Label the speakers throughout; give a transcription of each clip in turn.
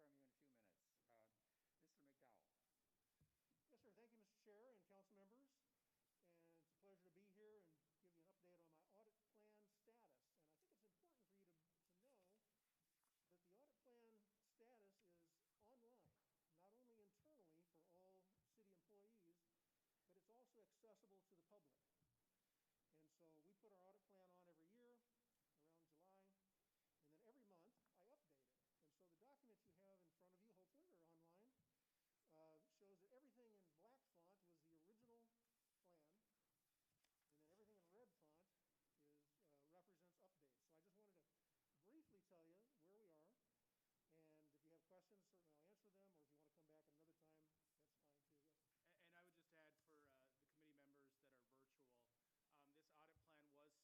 Speaker 1: from you in a few minutes. Mr. McDowell.
Speaker 2: Yes, sir. Thank you, Mr. Chair and council members. And it's a pleasure to be here and give you an update on my audit plan status. And I think it's important for you to know that the audit plan status is online, not only internally for all city employees, but it's also accessible to the public. And so we put our audit plan on every year around July, and then every month I update it. And so the documents you have in front of you, hopefully, are online. Shows that everything in black font was the original plan, and then everything in red font represents updates. So I just wanted to briefly tell you where we are, and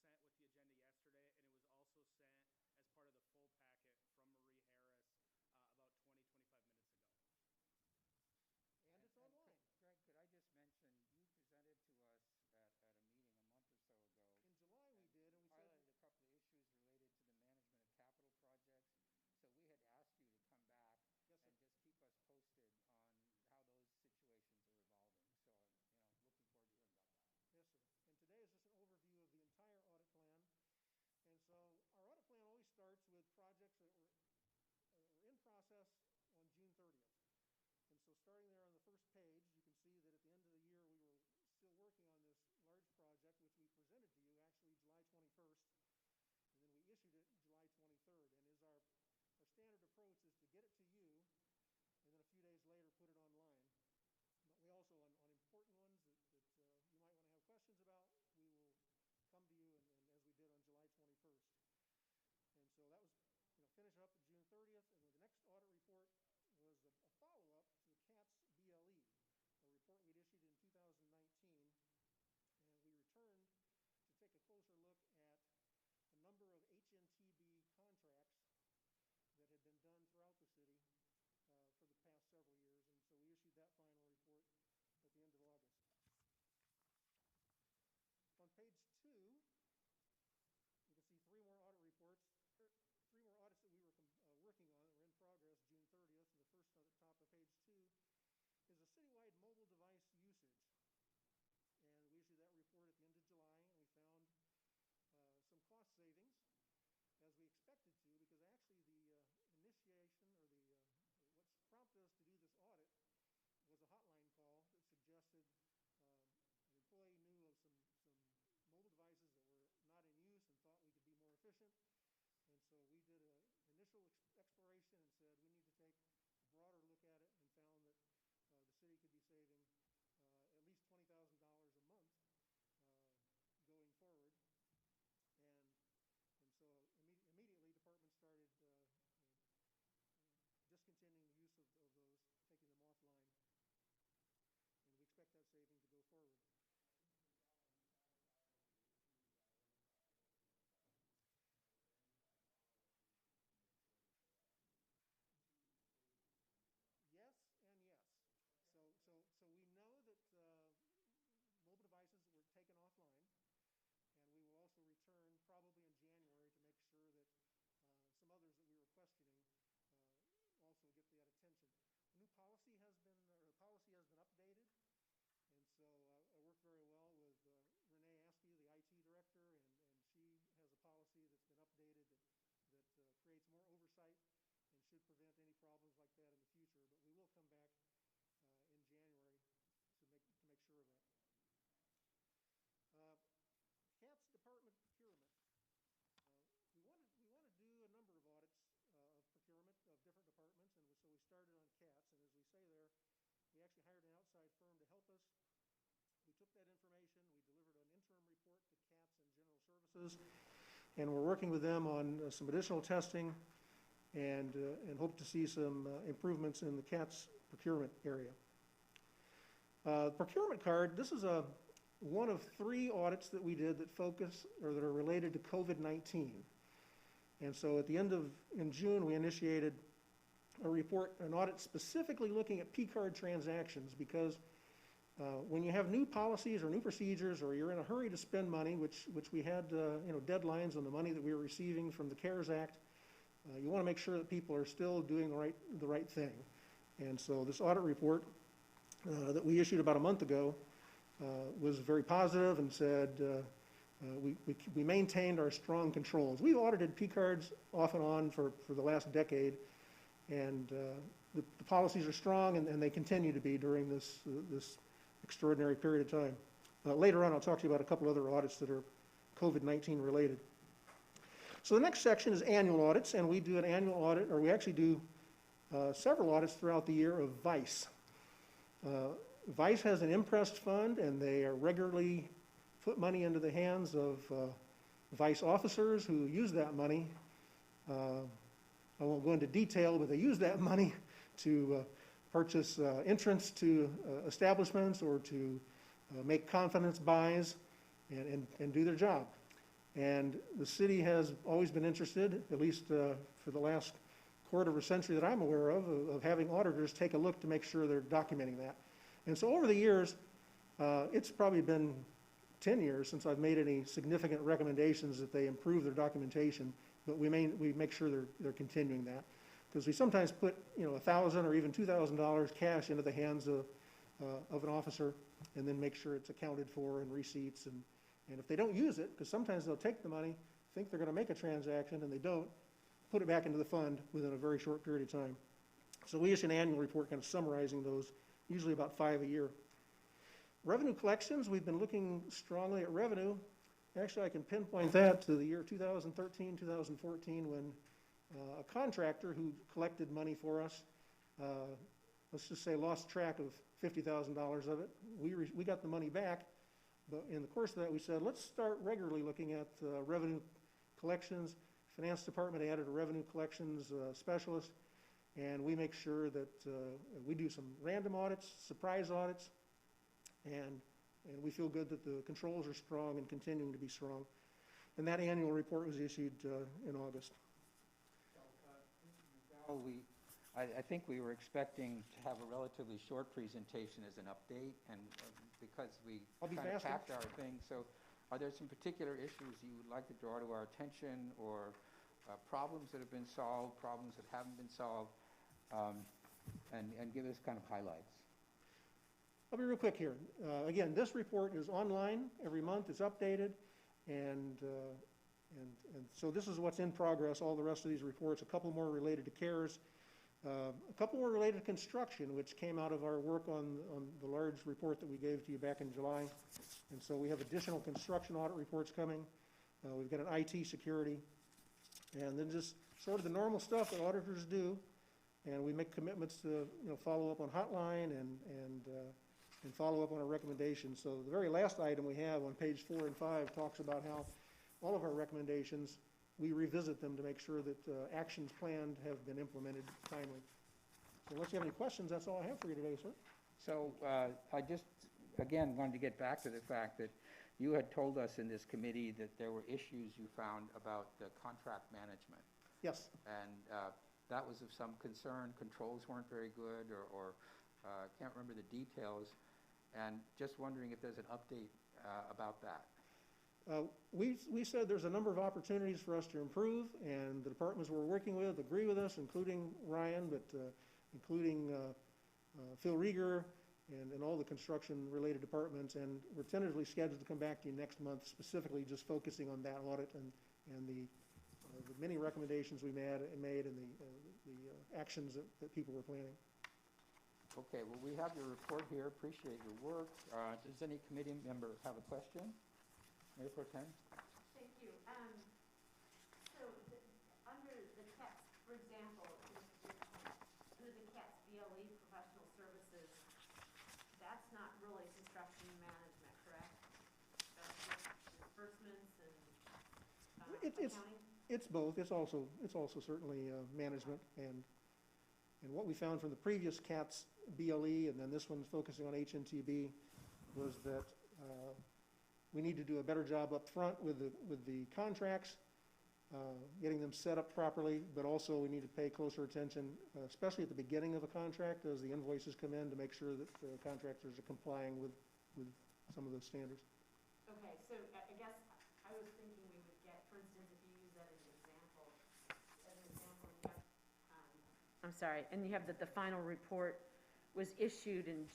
Speaker 2: if you have questions, certainly I'll answer them, or if you want to come back another time, that's fine too. Yes, sir.
Speaker 3: And I would just add for the committee members that are virtual, this audit plan was sent with the agenda yesterday, and it was also sent as part of the full packet from Marie Harris about 25 minutes ago.
Speaker 2: And it's online.
Speaker 1: Greg, could I just mention, you presented to us at a meeting a month or so ago.
Speaker 2: In July we did, and we
Speaker 1: highlighted a couple of issues related to the management of capital projects. So we had asked you to come back and just keep us posted on how those situations are evolving. So, looking forward to hearing about that.
Speaker 2: Yes, sir. And today is just an overview of the entire audit plan. And so our audit plan always starts with projects that were in process on June 30th. And so starting there on the first page, you can see that at the end of the year, we were still working on this large project, which we presented to you actually July 21st, and then we issued it July 23rd. And our standard approach is to get it to you, and then a few days later, put it online. But we also, on important ones that you might want to have questions about, we will come to you, and as we did on July 21st. And so that was, finish up at June 30th, and the next audit report was a follow-up to the CATS BLE, a report we'd issued in 2019, and we returned to take a closer look at a number of HNTB contracts that had been done throughout the city for the past several years, and so we issued that final report at the end of August. On page 2, you can see three more audit reports. Three more audits that we were working on that were in progress June 30th. And the first at the top of page 2 is a citywide mobile device usage. And we issued that report at the end of July, and we found some cost savings, as we expected to, because actually the initiation or what's prompted us to do this audit was a hotline call that suggested an employee knew of some mobile devices that were not in use and thought we could be more efficient. And so we did an initial exploration and said we need to take a broader look at it, and found that the city could be saving at least $20,000 a month going forward. And so immediately departments started discontinuing the use of those, taking them offline. And we expect that saving to go forward. Yes and yes. So we know that mobile devices were taken offline, and we will also return probably in January to make sure that some others that we were questioning also get that attention. A new policy has been updated, and so I worked very well with Renee Askew, the IT director, and she has a policy that's been updated that creates more oversight and should prevent any problems like that in the future. But we will come back in January to make sure of that. CATS department procurement. We want to do a number of audits of procurement of different departments, and so we started on CATS. And as we say there, we actually hired an outside firm to help us. We took that information, we delivered an interim report to CATS and General Services, and we're working with them on some additional testing, and hope to see some improvements in the CATS procurement area. Procurement card, this is one of 3 audits that we did that focus or that are related to COVID-19. And so in June, we initiated an audit specifically looking at P-card transactions, because when you have new policies or new procedures, or you're in a hurry to spend money, which we had deadlines on the money that we were receiving from the CARES Act, you want to make sure that people are still doing the right thing. And so this audit report that we issued about a month ago was very positive and said we maintained our strong controls. We've audited P-cards off and on for the last decade, and the policies are strong, and they continue to be during this extraordinary period of time. Later on, I'll talk to you about a couple other audits that are COVID-19 related. So the next section is annual audits, and we do an annual audit, or we actually do several audits throughout the year of VICE. VICE has an imprest fund, and they regularly put money into the hands of VICE officers who use that money. I won't go into detail, but they use that money to purchase entrance to establishments or to make confidence buys and do their job. And the city has always been interested, at least for the last quarter of a century that I'm aware of having auditors take a look to make sure they're documenting that. And so over the years, it's probably been 10 years since I've made any significant recommendations that they improve their documentation, but we make sure they're continuing that. Because we sometimes put, $1,000 or even $2,000 cash into the hands of an officer and then make sure it's accounted for in receipts. And if they don't use it, because sometimes they'll take the money, think they're going to make a transaction, and they don't, put it back into the fund within a very short period of time. So we issue an annual report kind of summarizing those, usually about 5 a year. Revenue collections, we've been looking strongly at revenue. Actually, I can pinpoint that to the year 2013, 2014, when a contractor who collected money for us, let's just say lost track of $50,000 of it. We got the money back, but in the course of that, we said, let's start regularly looking at revenue collections. Finance department added a revenue collections specialist, and we make sure that we do some random audits, surprise audits, and we feel good that the controls are strong and continuing to be strong. And that annual report was issued in August.
Speaker 1: I think we were expecting to have a relatively short presentation as an update, and because we kind of packed our thing. So are there some particular issues you would like to draw to our attention, or problems that have been solved, problems that haven't been solved, and give us kind of highlights?
Speaker 2: I'll be real quick here. Again, this report is online every month. It's updated, and so this is what's in progress. All the rest of these reports, a couple more related to CARES, a couple more related to construction, which came out of our work on the large report that we gave to you back in July. And so we have additional construction audit reports coming. We've got an IT security, and then just sort of the normal stuff that auditors do. And we make commitments to follow up on hotline and follow up on our recommendations. So the very last item we have on page 4 and 5 talks about how all of our recommendations, we revisit them to make sure that actions planned have been implemented timely. So unless you have any questions, that's all I have for you today, sir.
Speaker 1: So I just, again, wanted to get back to the fact that you had told us in this committee that there were issues you found about the contract management.
Speaker 2: Yes.
Speaker 1: And that was of some concern. Controls weren't very good, or I can't remember the details. And just wondering if there's an update about that.
Speaker 2: We said there's a number of opportunities for us to improve, and the departments we're working with agree with us, including Ryan, but including Phil Rieger and all the construction-related departments. And we're tentatively scheduled to come back to you next month, specifically just focusing on that audit and the many recommendations we made and the actions that people were planning.
Speaker 1: Okay, well, we have your report here. Appreciate your work. Does any committee member have a question? Mayor Pro Tem?
Speaker 4: Thank you. So under the CATS, for example, under the CATS BLE professional services, that's not really construction management, correct? That's just disbursements and accounting?
Speaker 2: It's both. It's also certainly management, and what we found from the previous CATS BLE, and then this one's focusing on HNTB, was that we need to do a better job up front with the contracts, getting them set up properly, but also we need to pay closer attention, especially at the beginning of a contract as the invoices come in, to make sure that the contractors are complying with some of those standards.
Speaker 4: Okay, so I guess I was thinking we would get, for instance, if you use that as an example I'm sorry, and you have that the final report was issued in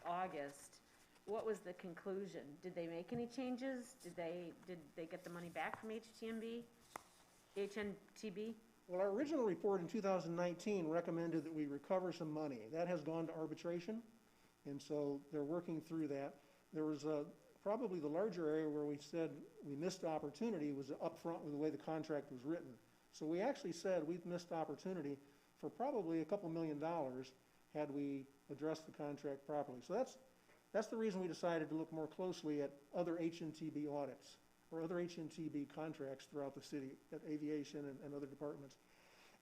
Speaker 4: August. What was the conclusion? Did they make any changes? Did they get the money back from HNTB?
Speaker 2: Well, our original report in 2019 recommended that we recover some money. That has gone to arbitration, and so they're working through that. There was probably the larger area where we said we missed opportunity was upfront with the way the contract was written. So we actually said we've missed opportunity for probably a couple $1 million had we addressed the contract properly. So that's the reason we decided to look more closely at other HNTB audits or other HNTB contracts throughout the city at aviation and other departments.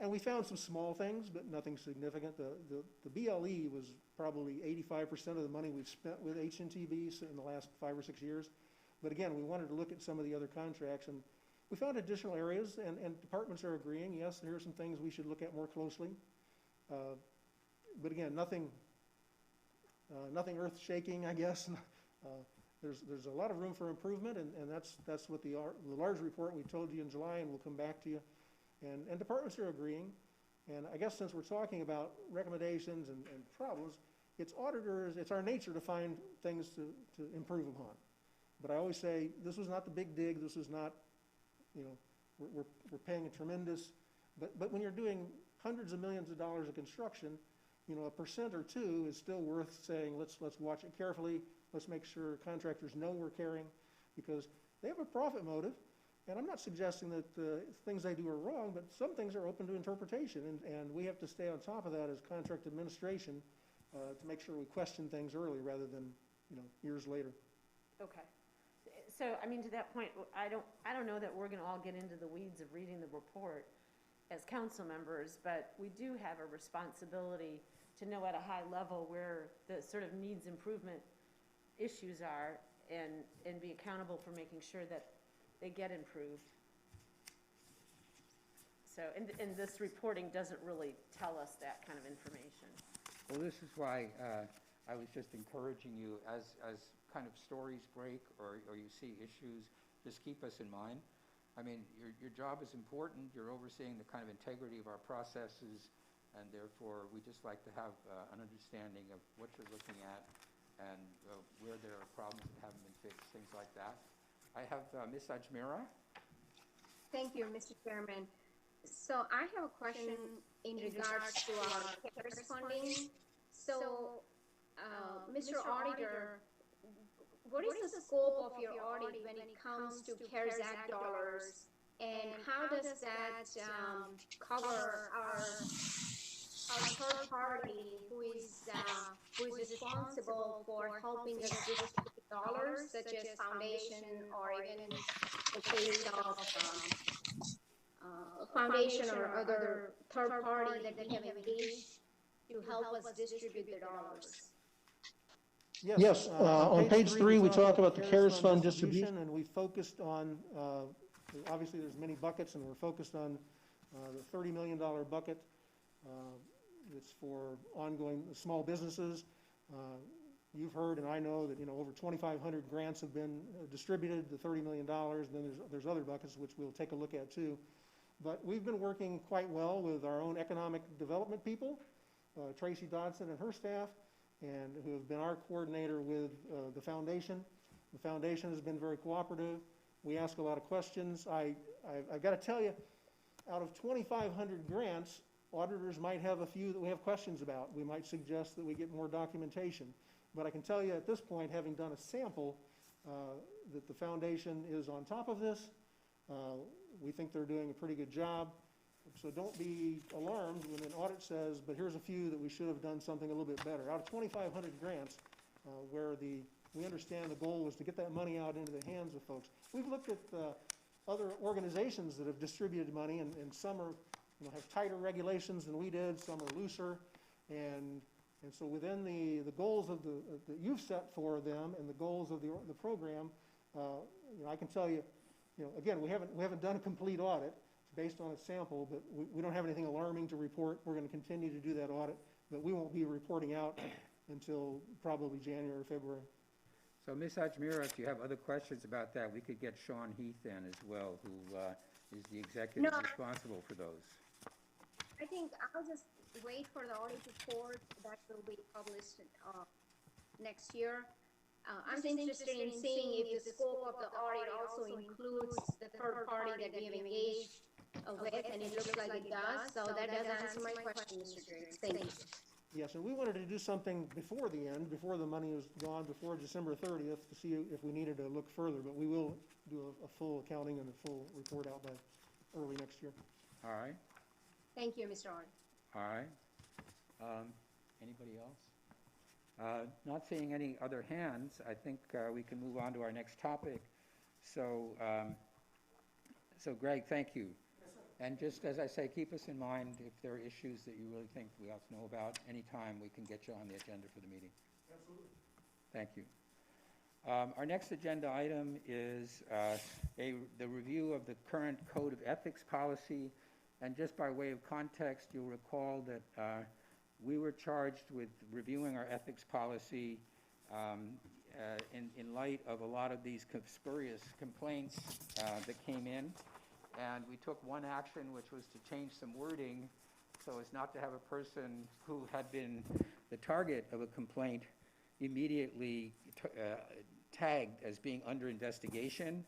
Speaker 2: And we found some small things, but nothing significant. The BLE was probably 85% of the money we've spent with HNTB in the last 5 or 6 years. But again, we wanted to look at some of the other contracts, and we found additional areas, and departments are agreeing, yes, here are some things we should look at more closely. But again, nothing earth-shaking, I guess. There's a lot of room for improvement, and that's what the large report we told you in July, and we'll come back to you. And departments are agreeing. And I guess since we're talking about recommendations and problems, it's auditors, it's our nature to find things to improve upon. But I always say, this was not the big dig, this was not, you know, we're paying a tremendous, but when you're doing hundreds of millions of dollars of construction, you know, 1% or 2% is still worth saying, let's watch it carefully, let's make sure contractors know we're caring, because they have a profit motive. And I'm not suggesting that things they do are wrong, but some things are open to interpretation, and we have to stay on top of that as contract administration to make sure we question things early rather than, you know, years later.
Speaker 4: Okay. So, I mean, to that point, I don't know that we're gonna all get into the weeds of reading the report as council members, but we do have a responsibility to know at a high level where the sort of needs improvement issues are and be accountable for making sure that they get improved. So, and this reporting doesn't really tell us that kind of information.
Speaker 1: Well, this is why I was just encouraging you, as kind of stories break or you see issues, just keep us in mind. I mean, your job is important. You're overseeing the kind of integrity of our processes, and therefore we just like to have an understanding of what you're looking at and where there are problems that haven't been fixed, things like that. I have Ms. Ajmera.
Speaker 5: Thank you, Mr. Chairman. So I have a question in regards to our CARES funding. So, Mr. Auditor, what is the scope of your audit when it comes to CARES Act dollars? And how does that cover our third party who is responsible for helping us distribute dollars, such as foundation or even the case of foundation or other third party that we have engaged to help us distribute the dollars?
Speaker 2: Yes, on page 3, we talk about the CARES Fund distribution, and we focused on, obviously there's many buckets, and we're focused on the $30 million bucket. It's for ongoing small businesses. You've heard, and I know that, you know, over 2,500 grants have been distributed, the $30 million, and then there's other buckets which we'll take a look at too. But we've been working quite well with our own economic development people, Tracy Dodson and her staff, and who have been our coordinator with the foundation. The foundation has been very cooperative. We ask a lot of questions. I've got to tell you, out of 2,500 grants, auditors might have a few that we have questions about. We might suggest that we get more documentation. But I can tell you at this point, having done a sample, that the foundation is on top of this. We think they're doing a pretty good job. So don't be alarmed when an audit says, but here's a few that we should have done something a little bit better. Out of 2,500 grants, where we understand the goal was to get that money out into the hands of folks. We've looked at other organizations that have distributed money, and some are, you know, have tighter regulations than we did, some are looser, and so within the goals of that you've set for them and the goals of the program, you know, I can tell you, you know, again, we haven't done a complete audit. It's based on a sample, but we don't have anything alarming to report. We're going to continue to do that audit, but we won't be reporting out until probably January or February.
Speaker 1: So, Ms. Ajmera, if you have other questions about that, we could get Sean Heath in as well, who is the executive responsible for those.
Speaker 5: I think I'll just wait for the audit report that will be published next year. I'm just interested in seeing if the scope of the audit also includes the third party that we have engaged with, and it looks like it does. So that does answer my question, Mr. Driggs. Thank you.
Speaker 2: Yes, and we wanted to do something before the end, before the money is gone, before December 30th, to see if we needed to look further, but we will do a full accounting and a full report out by early next year.
Speaker 1: All right,
Speaker 5: Thank you, Mr. Audit.
Speaker 1: all right. Anybody else? Not seeing any other hands, I think we can move on to our next topic. So, so Greg, thank you. And just as I say, keep us in mind if there are issues that you really think we ought to know about. Anytime we can get you on the agenda for the meeting.
Speaker 2: Absolutely.
Speaker 1: Thank you. Our next agenda item is the review of the current Code of Ethics policy. And just by way of context, you'll recall that we were charged with reviewing our ethics policy in light of a lot of these spurious complaints that came in. And we took one action, which was to change some wording so as not to have a person who had been the target of a complaint immediately tagged as being under investigation.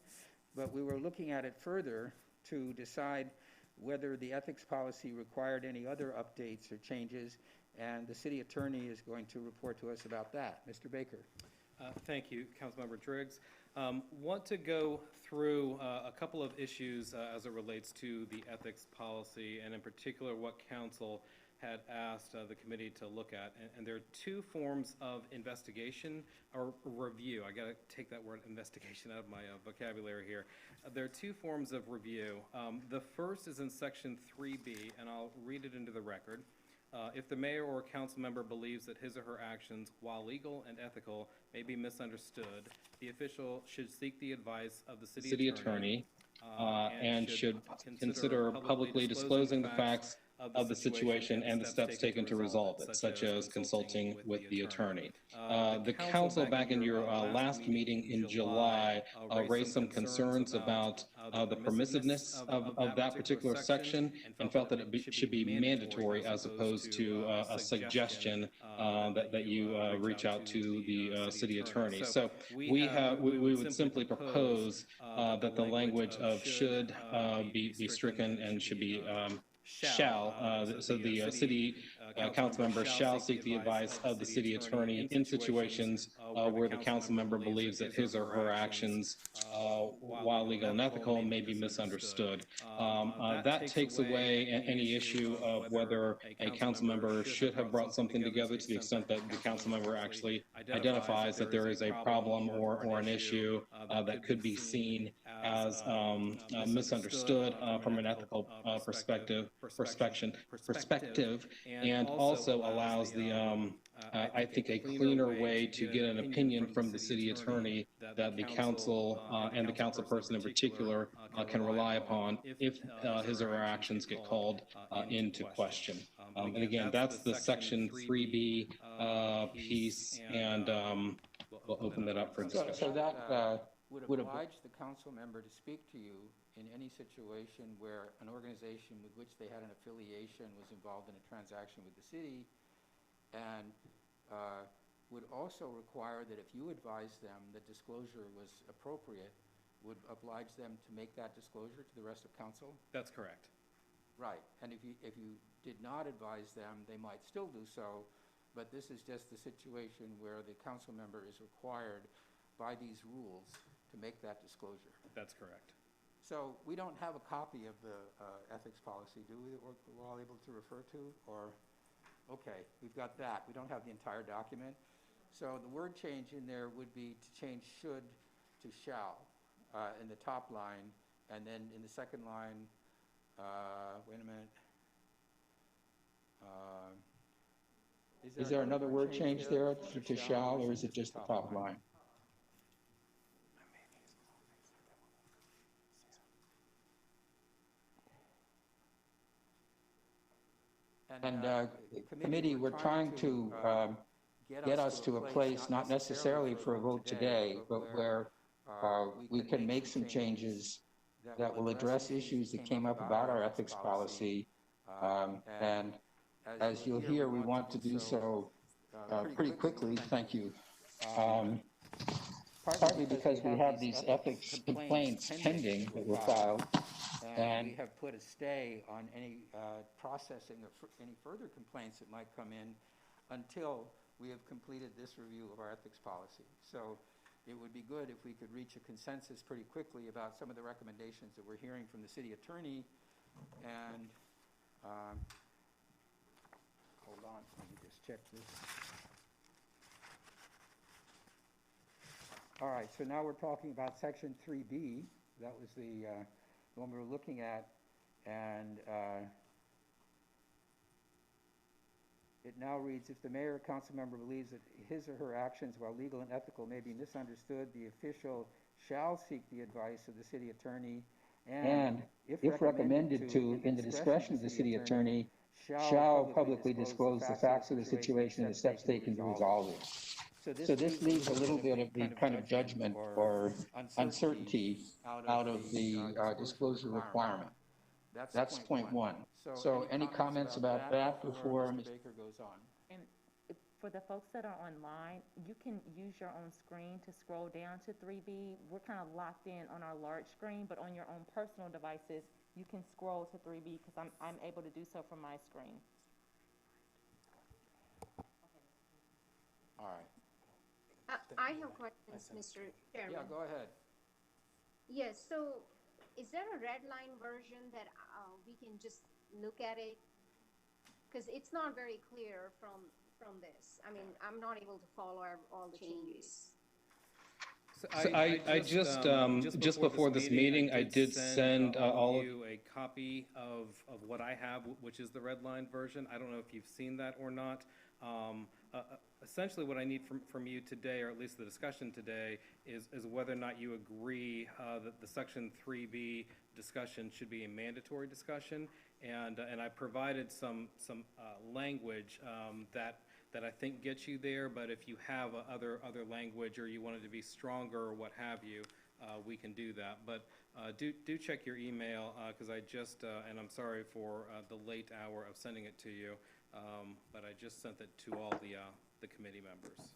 Speaker 1: But we were looking at it further to decide whether the ethics policy required any other updates or changes, and the city attorney is going to report to us about that. Mr. Baker.
Speaker 6: Thank you, Councilmember Driggs. Want to go through a couple of issues as it relates to the ethics policy, and in particular what council had asked the committee to look at. And there are two forms of investigation or review. I got to take that word investigation out of my vocabulary here. There are two forms of review. The first is in section 3B, and I'll read it into the record. If the mayor or council member believes that his or her actions, while legal and ethical, may be misunderstood, the official should seek the advice of the city attorney and should consider publicly disclosing the facts of the situation and the steps taken to resolve it, such as consulting with the attorney. The council, back in your last meeting in July, raised some concerns about the permissiveness of that particular section and felt that it should be mandatory as opposed to a suggestion that you reach out to the city attorney. So we would simply propose that the language of should be stricken and should be shall, so the city council member shall seek the advice of the city attorney in situations where the council member believes that his or her actions, while legal and ethical, may be misunderstood. That takes away any issue of whether a council member should have brought something together, to the extent that the council member actually identifies that there is a problem or an issue that could be seen as misunderstood from an ethical perspective, and also allows the, I think, a cleaner way to get an opinion from the city attorney that the council and the council person in particular can rely upon if his or her actions get called into question. And again, that's the section 3B piece, and we'll open that up for discussion.
Speaker 1: So that would oblige the council member to speak to you in any situation where an organization with which they had an affiliation was involved in a transaction with the city, and would also require that if you advised them that disclosure was appropriate, would oblige them to make that disclosure to the rest of council?
Speaker 6: That's correct.
Speaker 1: Right, and if you did not advise them, they might still do so, but this is just the situation where the council member is required by these rules to make that disclosure.
Speaker 6: That's correct.
Speaker 1: So we don't have a copy of the ethics policy, do we, or we're all able to refer to? Or, okay, we've got that. We don't have the entire document. So the word change in there would be to change should to shall in the top line, and then in the second line, wait a minute. Is there another word change there to shall, or is it just the top line? And committee, we're trying to get us to a place, not necessarily for a vote today, but where we can make some changes that will address issues that came up about our ethics policy And as you'll hear, we want to do so pretty quickly. Thank you. Partly because we have these ethics complaints pending that were filed, and we have put a stay on any processing of any further complaints that might come in until we have completed this review of our ethics policy. So it would be good if we could reach a consensus pretty quickly about some of the recommendations that we're hearing from the city attorney. And hold on, let me just check this. All right, so now we're talking about section 3B. That was the one we were looking at, and it now reads, if the mayor or council member believes that his or her actions, while legal and ethical, may be misunderstood, the official shall seek the advice of the city attorney, and if recommended to, in the discretion of the city attorney, shall publicly disclose the facts of the situation and the steps taken to resolve it. So this leaves a little bit of the kind of judgment or uncertainty out of the disclosure requirement. That's point one. So any comments about that before Mr. Baker goes on?
Speaker 7: And for the folks that are online, you can use your own screen to scroll down to 3B. We're kind of locked in on our large screen, but on your own personal devices, you can scroll to 3B because I'm able to do so from my screen.
Speaker 1: All right.
Speaker 5: I have questions, Mr. Chairman.
Speaker 1: Yeah, go ahead.
Speaker 5: Yes, so is there a red line version that we can just look at it? Because it's not very clear from this. I mean, I'm not able to follow all the changes.
Speaker 6: So just before this meeting, I did send all of you a copy of what I have, which is the red line version. I don't know if you've seen that or not. Essentially, what I need from you today, or at least the discussion today, is whether or not you agree that the Section 3B discussion should be a mandatory discussion. And I provided some language that I think gets you there. But if you have other language, or you want it to be stronger, or what have you, we can do that. But do check your email, because I just and I'm sorry for the late hour of sending it to you. But I just sent it to all the committee members.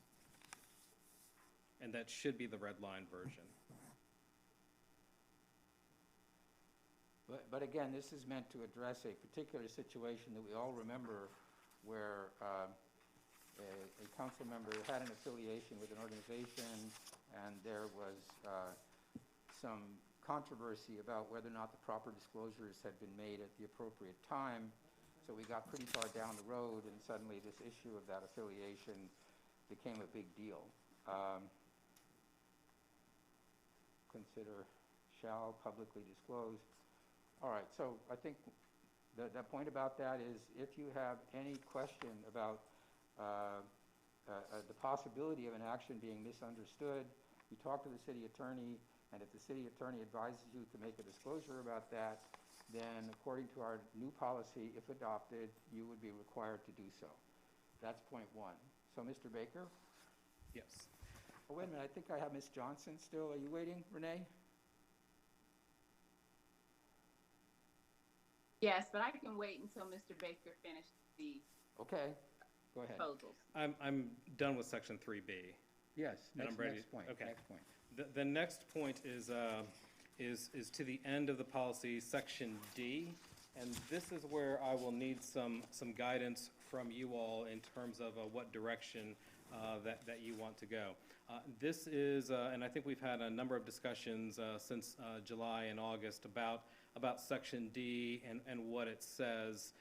Speaker 6: And that should be the red line version.
Speaker 1: But again, this is meant to address a particular situation that we all remember where a council member had an affiliation with an organization, and there was some controversy about whether or not the proper disclosures had been made at the appropriate time. So we got pretty far down the road, and suddenly this issue of that affiliation became a big deal. Consider shall publicly disclose. All right, so I think the point about that is, if you have any question about the possibility of an action being misunderstood, you talk to the city attorney, and if the city attorney advises you to make a disclosure about that, then according to our new policy, if adopted, you would be required to do so. That's point one. So, Mr. Baker?
Speaker 6: Yes.
Speaker 1: Oh, wait a minute, I think I have Ms. Johnson still. Are you waiting, Renee?
Speaker 8: Yes, but I can wait until Mr. Baker finishes the
Speaker 1: Okay, go ahead.
Speaker 8: proposals.
Speaker 6: I'm done with Section 3B.
Speaker 1: Yes,
Speaker 6: And I'm ready.
Speaker 1: next point,
Speaker 6: Okay.
Speaker 1: next point.
Speaker 6: The next point is to the end of the policy, Section D, and this is where I will need some guidance from you all in terms of what direction that you want to go. This is, and I think we've had a number of discussions since July and August about Section D and what it says,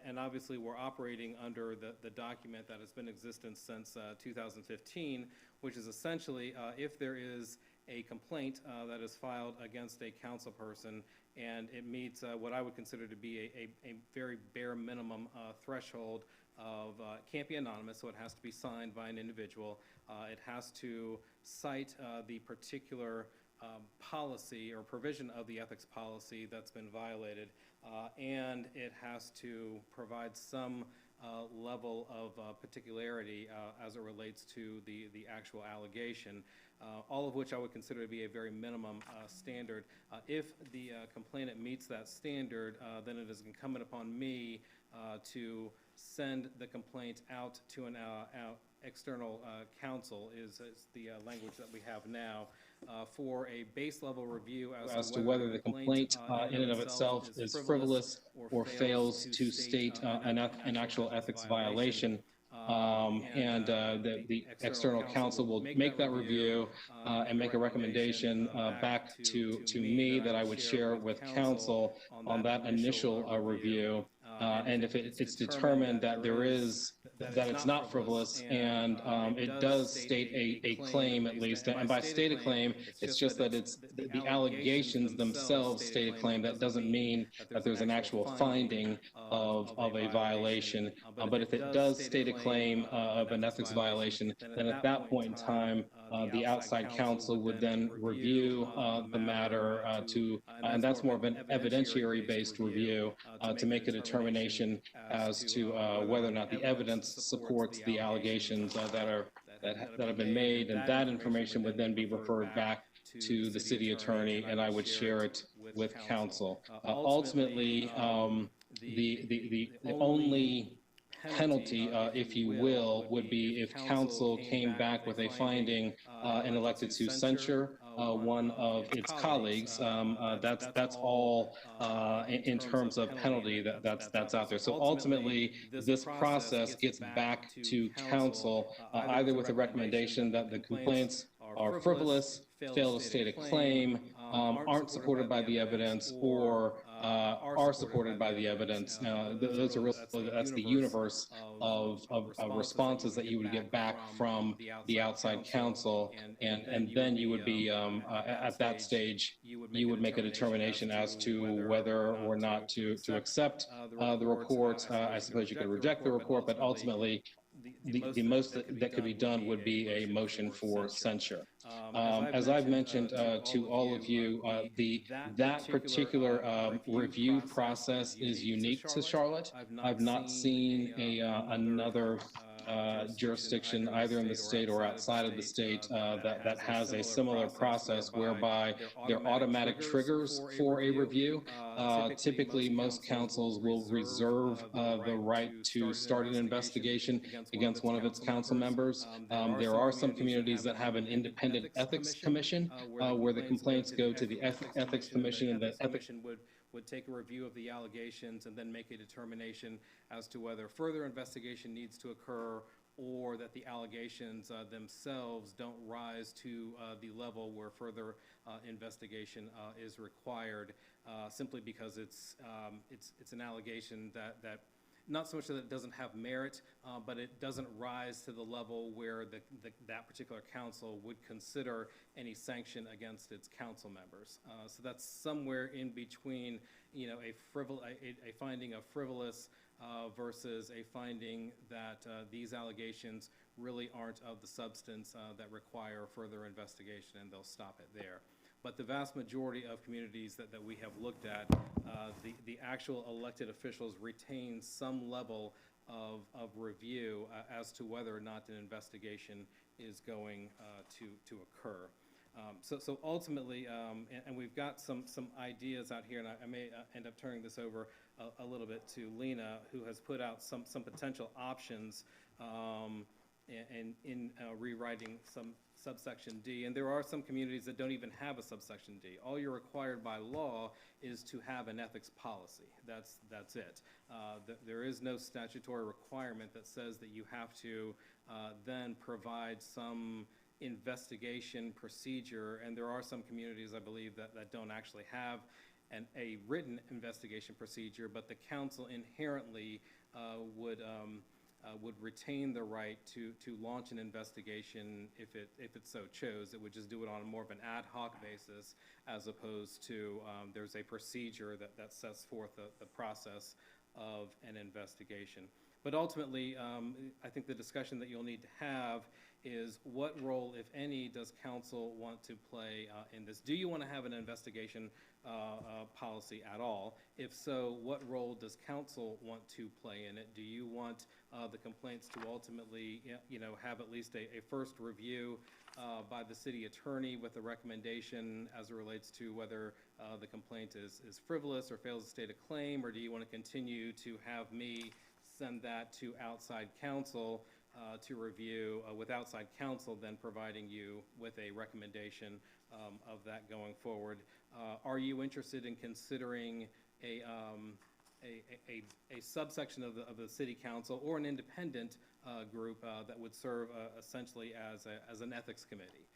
Speaker 6: and obviously we're operating under the document that has been in existence since 2015, which is essentially if there is a complaint that is filed against a council person, and it meets what I would consider to be a very bare minimum threshold of, it can't be anonymous, so it has to be signed by an individual. It has to cite the particular policy or provision of the ethics policy that's been violated. and it has to provide some level of particularity as it relates to the actual allegation, all of which I would consider to be a very minimum standard. If the complainant meets that standard, then it is incumbent upon me to send the complaint out to an external counsel, is the language that we have now, for a base level review as to whether the complaint in and of itself is frivolous or fails to state an actual ethics violation. The external counsel will make that review and make a recommendation back to me that I would share with council on that initial review. And if it's determined that that it's not frivolous and it does state a claim at least, and by state a claim, it's just that it's the allegations themselves state a claim. That doesn't mean that there's an actual finding of a violation. But if it does state a claim of an ethics violation, then at that point in time, the outside counsel would then review the matter and that's more of an evidentiary-based review to make a determination as to whether or not the evidence supports the allegations that have been made, and that information would then be referred back to the city attorney, and I would share it with council. Ultimately, the only penalty, if you will, would be if council came back with a finding and elected to censure one of its colleagues. That's all in terms of penalty that's out there. So ultimately, this process gets back to council either with a recommendation that the complaints are frivolous, fail to state a claim, aren't supported by the evidence, or are supported by the evidence. That's the universe of responses that you would get back from the outside counsel, and then you would be at that stage you would make a determination as to whether or not to accept the report. I suppose you could reject the report, but ultimately the most that could be done would be a motion for censure. As I've mentioned to all of you, that particular review process is unique to Charlotte. I've not seen another jurisdiction, either in the state or outside of the state, that has a similar process whereby there are automatic triggers for a review. Typically, most councils will reserve the right to start an investigation against one of its council members. There are some communities that have an independent ethics commission where the complaints go to the ethics commission, and the ethics commission would take a review of the allegations and then make a determination as to whether further investigation needs to occur, or that the allegations themselves don't rise to the level where further investigation is required, simply because it's an allegation that not so much that it doesn't have merit, but it doesn't rise to the level where that particular council would consider any sanction against its council members. So that's somewhere in between, a finding of frivolous versus a finding that these allegations really aren't of the substance that require further investigation, and they'll stop it there. But the vast majority of communities that we have looked at, the actual elected officials retain some level of review as to whether or not an investigation is going to occur. So ultimately, and we've got some ideas out here, and I may end up turning this over a little bit to Lena, who has put out some potential options in rewriting some subsection D, and there are some communities that don't even have a subsection D. All you're required by law is to have an ethics policy. That's it. There is no statutory requirement that says that you have to then provide some investigation procedure, and there are some communities, I believe, that don't actually have a written investigation procedure, but the council inherently would retain the right to launch an investigation if it so chose. It would just do it on more of an ad hoc basis, as opposed to there's a procedure that sets forth the process of an investigation. But ultimately, I think the discussion that you'll need to have is what role, if any, does council want to play in this? Do you want to have an investigation policy at all? If so, what role does council want to play in it? Do you want the complaints to ultimately, have at least a first review by the city attorney with a recommendation as it relates to whether the complaint is frivolous or fails to state a claim? Or do you want to continue to have me send that to outside counsel to review, with outside counsel then providing you with a recommendation of that going forward? Are you interested in considering a subsection of the city council or an independent group that would serve essentially as an ethics committee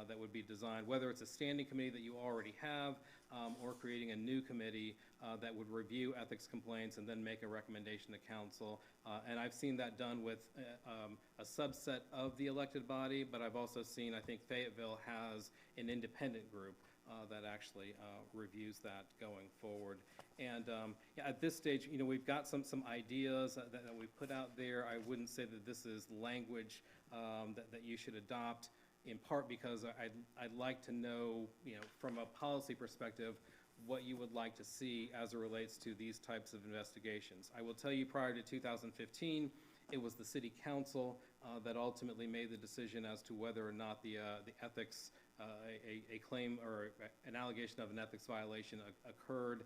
Speaker 6: that would be designed, whether it's a standing committee that you already have or creating a new committee that would review ethics complaints and then make a recommendation to council. And I've seen that done with a subset of the elected body, but I've also seen, I think Fayetteville has an independent group that actually reviews that going forward. And at this stage, we've got some ideas that we've put out there. I wouldn't say that this is language that you should adopt, in part because I'd like to know, from a policy perspective, what you would like to see as it relates to these types of investigations. I will tell you, prior to 2015, it was the city council that ultimately made the decision as to whether or not the ethics, a claim or an allegation of an ethics violation occurred,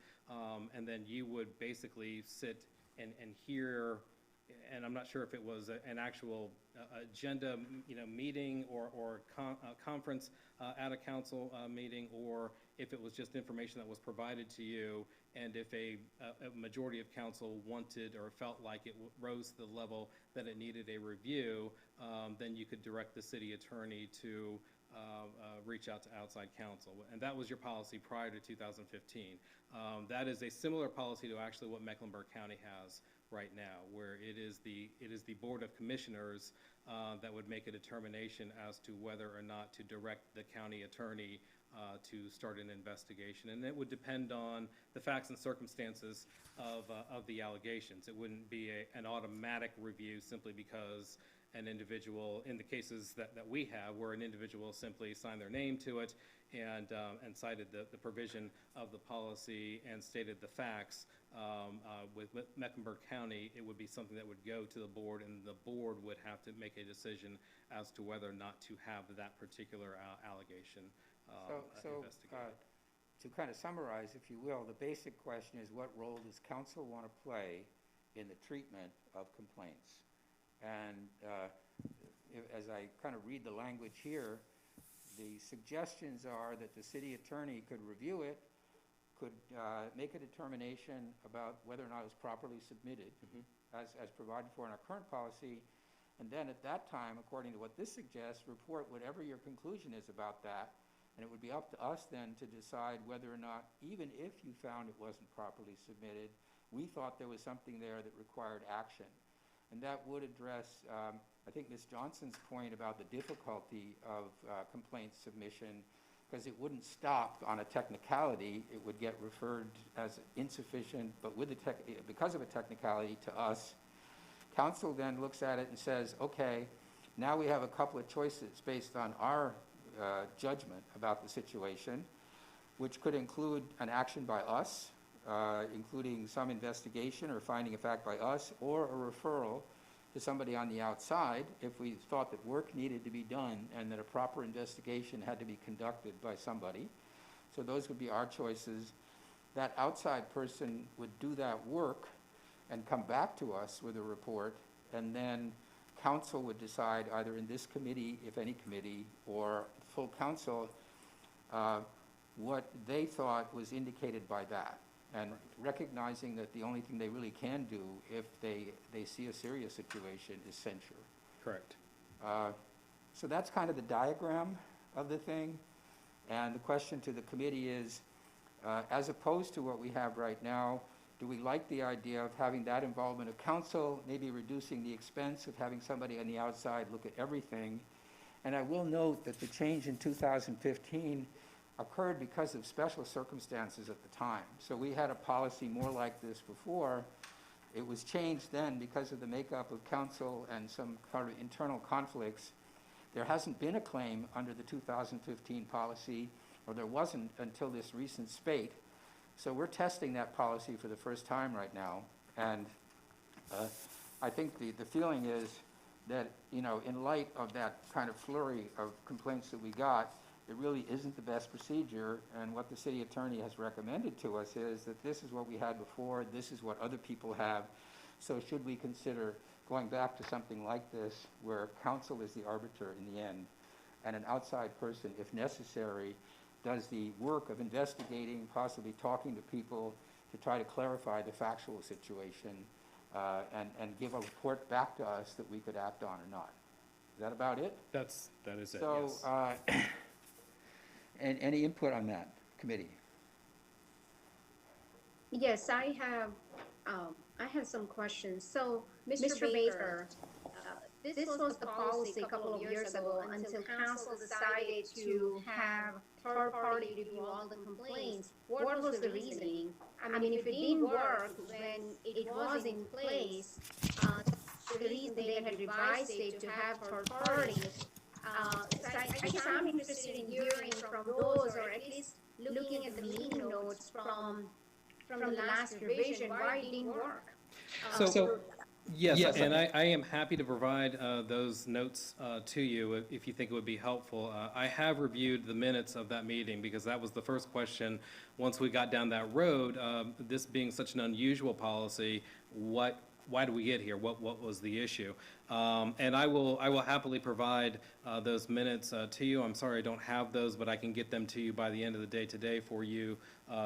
Speaker 6: and then you would basically sit and hear, and I'm not sure if it was an actual agenda, meeting or conference at a council meeting, or if it was just information that was provided to you, and if a majority of council wanted or felt like it rose to the level that it needed a review, then you could direct the city attorney to reach out to outside counsel. And that was your policy prior to 2015. That is a similar policy to actually what Mecklenburg County has right now, where it is the Board of Commissioners that would make a determination as to whether or not to direct the county attorney to start an investigation. And it would depend on the facts and circumstances of the allegations. It wouldn't be an automatic review simply because an individual, in the cases that we have, where an individual simply signed their name to it and cited the provision of the policy and stated the facts. With Mecklenburg County, it would be something that would go to the board, and the board would have to make a decision as to whether or not to have that particular allegation investigated.
Speaker 1: To kind of summarize, if you will, the basic question is, what role does council want to play in the treatment of complaints? And as I kind of read the language here, the suggestions are that the city attorney could review it, could make a determination about whether or not it was properly submitted, as provided for in our current policy, and then at that time, according to what this suggests, report whatever your conclusion is about that, and it would be up to us then to decide whether or not, even if you found it wasn't properly submitted, we thought there was something there that required action. And that would address, I think, Ms. Johnson's point about the difficulty of complaint submission, because it wouldn't stop on a technicality. It would get referred as insufficient, but because of a technicality, to us. Council then looks at it and says, okay, now we have a couple of choices based on our judgment about the situation, which could include an action by us, including some investigation or finding a fact by us, or a referral to somebody on the outside if we thought that work needed to be done and that a proper investigation had to be conducted by somebody. So those would be our choices. That outside person would do that work and come back to us with a report, and then council would decide, either in this committee, if any committee, or full council, what they thought was indicated by that. And recognizing that the only thing they really can do if they see a serious situation is censure.
Speaker 6: Correct.
Speaker 1: So that's kind of the diagram of the thing. And the question to the committee is, as opposed to what we have right now, do we like the idea of having that involvement of council, maybe reducing the expense of having somebody on the outside look at everything? And I will note that the change in 2015 occurred because of special circumstances at the time. So we had a policy more like this before, It was changed then because of the makeup of council and some kind of internal conflicts. There hasn't been a claim under the 2015 policy, or there wasn't until this recent spate. So we're testing that policy for the first time right now. And I think the feeling is that, you know, in light of that kind of flurry of complaints that we got, it really isn't the best procedure. And what the city attorney has recommended to us is that this is what we had before, this is what other people have. So should we consider going back to something like this, where council is the arbiter in the end, and an outside person, if necessary, does the work of investigating, possibly talking to people to try to clarify the factual situation, and give a report back to us that we could act on or not. Is that about it?
Speaker 6: That is it,
Speaker 1: So,
Speaker 6: yes.
Speaker 1: and any input on that, committee?
Speaker 5: Yes, I have some questions. So, Mr. Baker, this was the policy a couple of years ago until council decided to have third party to do all the complaints. What was the reasoning? I mean, if it didn't work when it was in place, the reason they had revised it to have third party. So I guess I'm interested in hearing from those, or at least looking at the meeting notes from the last revision, why it didn't work.
Speaker 6: Yes, and I am happy to provide those notes to you if you think it would be helpful. I have reviewed the minutes of that meeting, because that was the first question. Once we got down that road, this being such an unusual policy, why do we get here? What was the issue? And I will happily provide those minutes to you. I'm sorry I don't have those, but I can get them to you by the end of the day today for you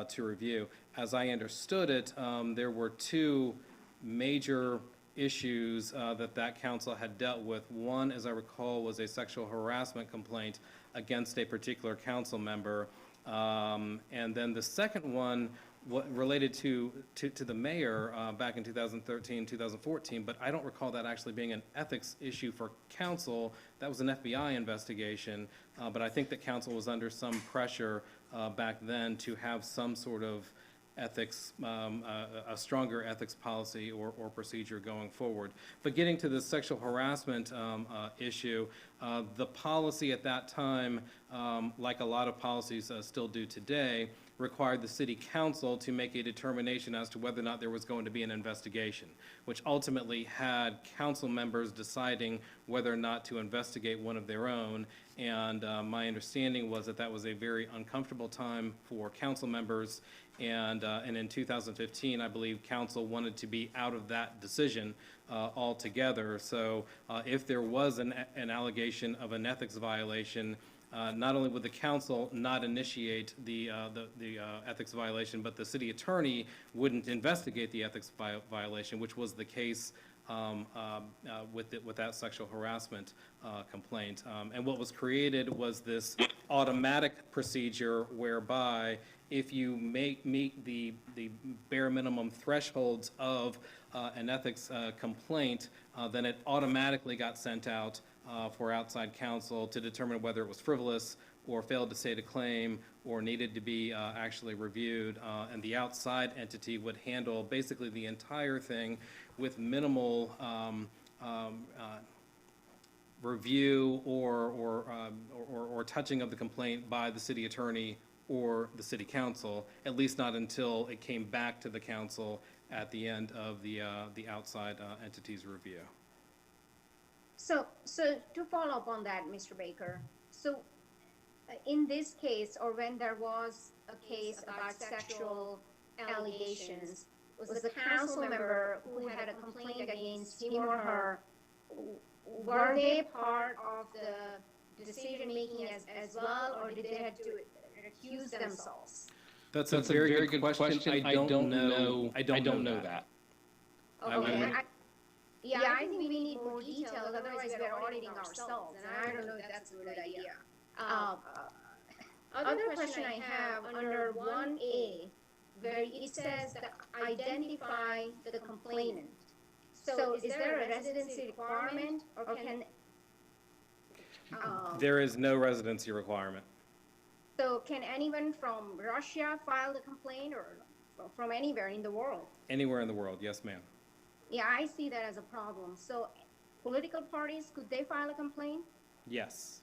Speaker 6: to review. As I understood it, there were two major issues that council had dealt with. One, as I recall, was a sexual harassment complaint against a particular council member. And then the second one related to the mayor back in 2013, 2014, but I don't recall that actually being an ethics issue for council. That was an FBI investigation, but I think that council was under some pressure back then to have some sort of ethics, a stronger ethics policy or procedure going forward. But getting to the sexual harassment issue, the policy at that time, like a lot of policies still do today, required the city council to make a determination as to whether or not there was going to be an investigation, which ultimately had council members deciding whether or not to investigate one of their own. And my understanding was that that was a very uncomfortable time for council members. And in 2015, I believe council wanted to be out of that decision altogether. So if there was an allegation of an ethics violation, not only would the council not initiate the ethics violation, but the city attorney wouldn't investigate the ethics violation, which was the case with that sexual harassment complaint. And what was created was this automatic procedure whereby if you meet the bare minimum thresholds of an ethics complaint, then it automatically got sent out for outside counsel to determine whether it was frivolous or failed to state a claim or needed to be actually reviewed. And the outside entity would handle basically the entire thing with minimal review or touching of the complaint by the city attorney or the city council, at least not until it came back to the council at the end of the outside entity's review.
Speaker 5: So to follow up on that, Mr. Baker, so in this case, or when there was a case about sexual allegations, was the council member who had a complaint against him or her, were they part of the decision-making as well, or did they have to recuse themselves?
Speaker 6: That's a very good question. I don't know. I don't know that.
Speaker 5: Okay. Yeah, I think we need more details, otherwise we're auditing ourselves, and I don't know if that's a good idea. Other question I have, under 1A, where it says that identify the complainant. So is there a residency requirement, or can...
Speaker 6: There is no residency requirement.
Speaker 5: So can anyone from Russia file the complaint, or from anywhere in the world?
Speaker 6: Anywhere in the world, yes, ma'am.
Speaker 5: Yeah, I see that as a problem. So political parties, could they file a complaint?
Speaker 6: Yes.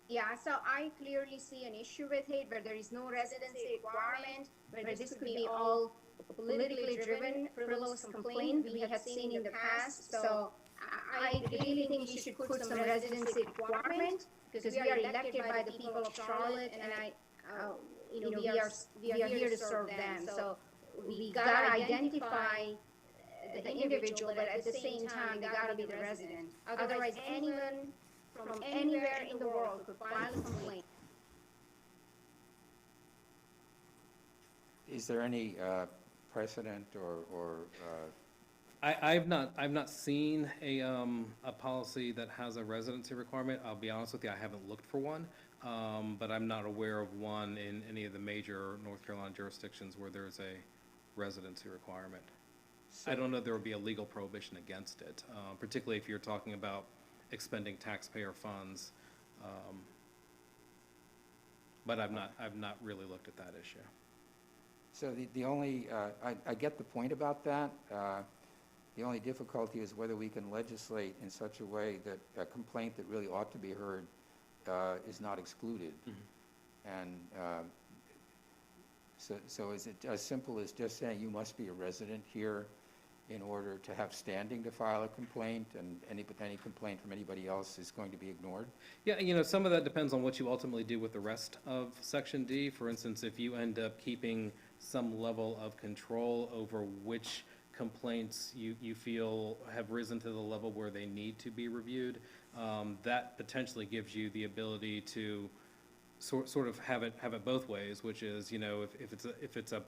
Speaker 5: Yeah, so I clearly see an issue with it where there is no residency requirement, where this could be all politically driven, frivolous complaint we have seen in the past. So I really think you should put some residency requirement because we are elected by the people of Charlotte, and we are here to serve them. So we gotta identify the individual, but at the same time, they gotta be the resident. Otherwise, anyone from anywhere in the world could file a complaint.
Speaker 1: Is there any precedent or
Speaker 6: I've not seen a policy that has a residency requirement. I'll be honest with you, I haven't looked for one. But I'm not aware of one in any of the major North Carolina jurisdictions where there's a residency requirement. I don't know if there would be a legal prohibition against it, particularly if you're talking about expending taxpayer funds. But I've not really looked at that issue.
Speaker 1: So the only, I get the point about that. The only difficulty is whether we can legislate in such a way that a complaint that really ought to be heard is not excluded. Mm-hmm. And so is it as simple as just saying you must be a resident here in order to have standing to file a complaint, and any complaint from anybody else is going to be ignored?
Speaker 6: Yeah, some of that depends on what you ultimately do with the rest of Section D. For instance, if you end up keeping some level of control over which complaints you feel have risen to the level where they need to be reviewed, that potentially gives you the ability to sort of have it both ways, which is, if it's a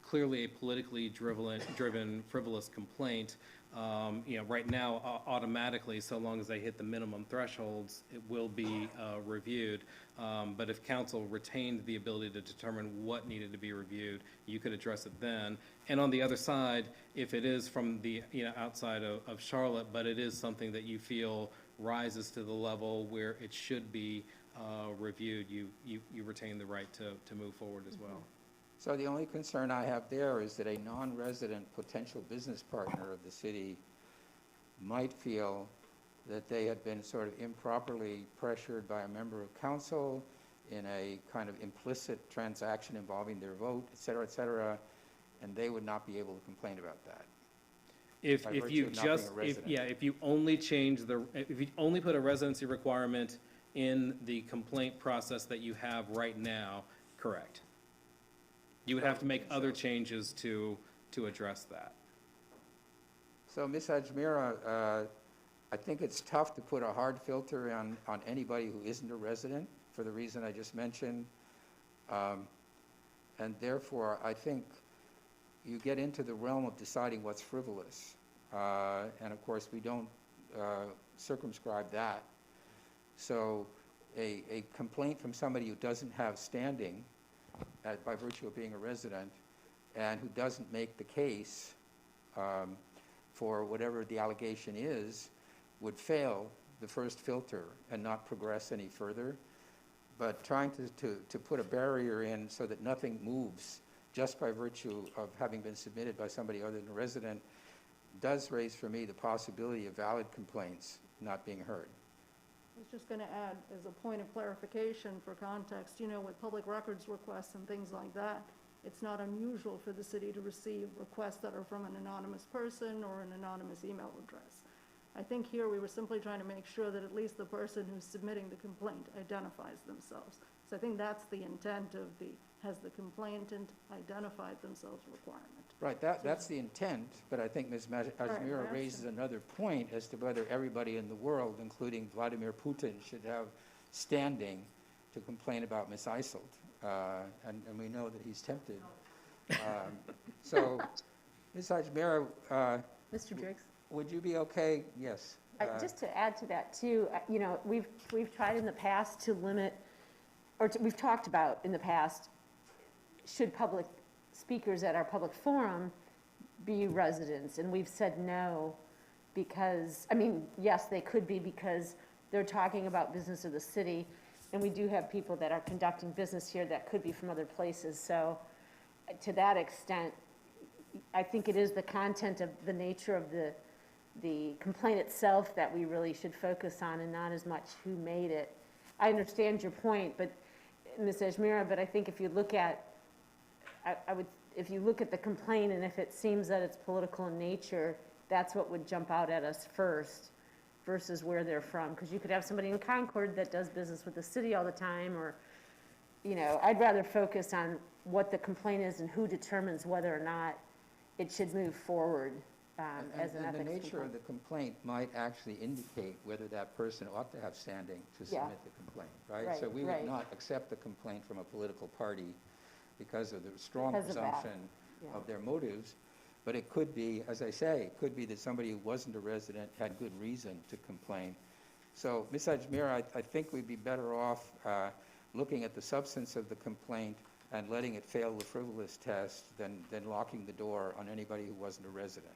Speaker 6: clearly a politically driven frivolous complaint, right now, automatically, so long as they hit the minimum thresholds, it will be reviewed. But if council retained the ability to determine what needed to be reviewed, you could address it then. And on the other side, if it is from the, outside of Charlotte, but it is something that you feel rises to the level where it should be reviewed, you retain the right to move forward as well.
Speaker 1: So the only concern I have there is that a non-resident potential business partner of the city might feel that they had been sort of improperly pressured by a member of council in a kind of implicit transaction involving their vote, et cetera, and they would not be able to complain about that.
Speaker 6: If you only if you only put a residency requirement in the complaint process that you have right now, correct. You would have to make other changes to address that.
Speaker 1: So, Ms. Ajmera, I think it's tough to put a hard filter on anybody who isn't a resident for the reason I just mentioned. And therefore, I think you get into the realm of deciding what's frivolous. And of course, we don't circumscribe that. So a complaint from somebody who doesn't have standing by virtue of being a resident and who doesn't make the case for whatever the allegation is would fail the first filter and not progress any further. But trying to put a barrier in so that nothing moves just by virtue of having been submitted by somebody other than a resident does raise for me the possibility of valid complaints not being heard.
Speaker 2: I was just going to add, as a point of clarification for context, with public records requests and things like that, it's not unusual for the city to receive requests that are from an anonymous person or an anonymous email address. I think here we were simply trying to make sure that at least the person who's submitting the complaint identifies themselves. So I think that's the intent of has the complainant identified themselves requirement.
Speaker 1: Right, that's the intent, but I think Ms. Ajmera raises another point as to whether everybody in the world, including Vladimir Putin, should have standing to complain about Ms. Eiselt. And we know that he's tempted. So, Ms. Ajmera,
Speaker 4: Mr. Driggs?
Speaker 1: would you be okay? Yes.
Speaker 4: Just to add to that too, we've tried in the past to limit, we've talked about in the past, should public speakers at our public forum be residents, and we've said no because, yes, they could be because they're talking about business of the city, and we do have people that are conducting business here that could be from other places. So to that extent, I think it is the content of the nature of the complaint itself that we really should focus on and not as much who made it. I understand your point, but, Ms. Ajmira, but I think if you look at, if you look at the complaint and if it seems that it's political in nature, that's what would jump out at us first versus where they're from. Because you could have somebody in Concord that does business with the city all the time, or, I'd rather focus on what the complaint is and who determines whether or not it should move forward as an ethics
Speaker 1: And the nature
Speaker 4: complaint.
Speaker 1: of the complaint might actually indicate whether that person ought to have standing to
Speaker 4: Yeah.
Speaker 1: submit the complaint, right?
Speaker 4: Right,
Speaker 1: So we
Speaker 4: right.
Speaker 1: would not accept the complaint from a political party because of the strong
Speaker 4: Because of that,
Speaker 1: presumption
Speaker 4: yeah.
Speaker 1: of their motives. But it could be, as I say, it could be that somebody who wasn't a resident had good reason to complain. So, Ms. Ajmira, I think we'd be better off looking at the substance of the complaint and letting it fail the frivolous test than locking the door on anybody who wasn't a resident.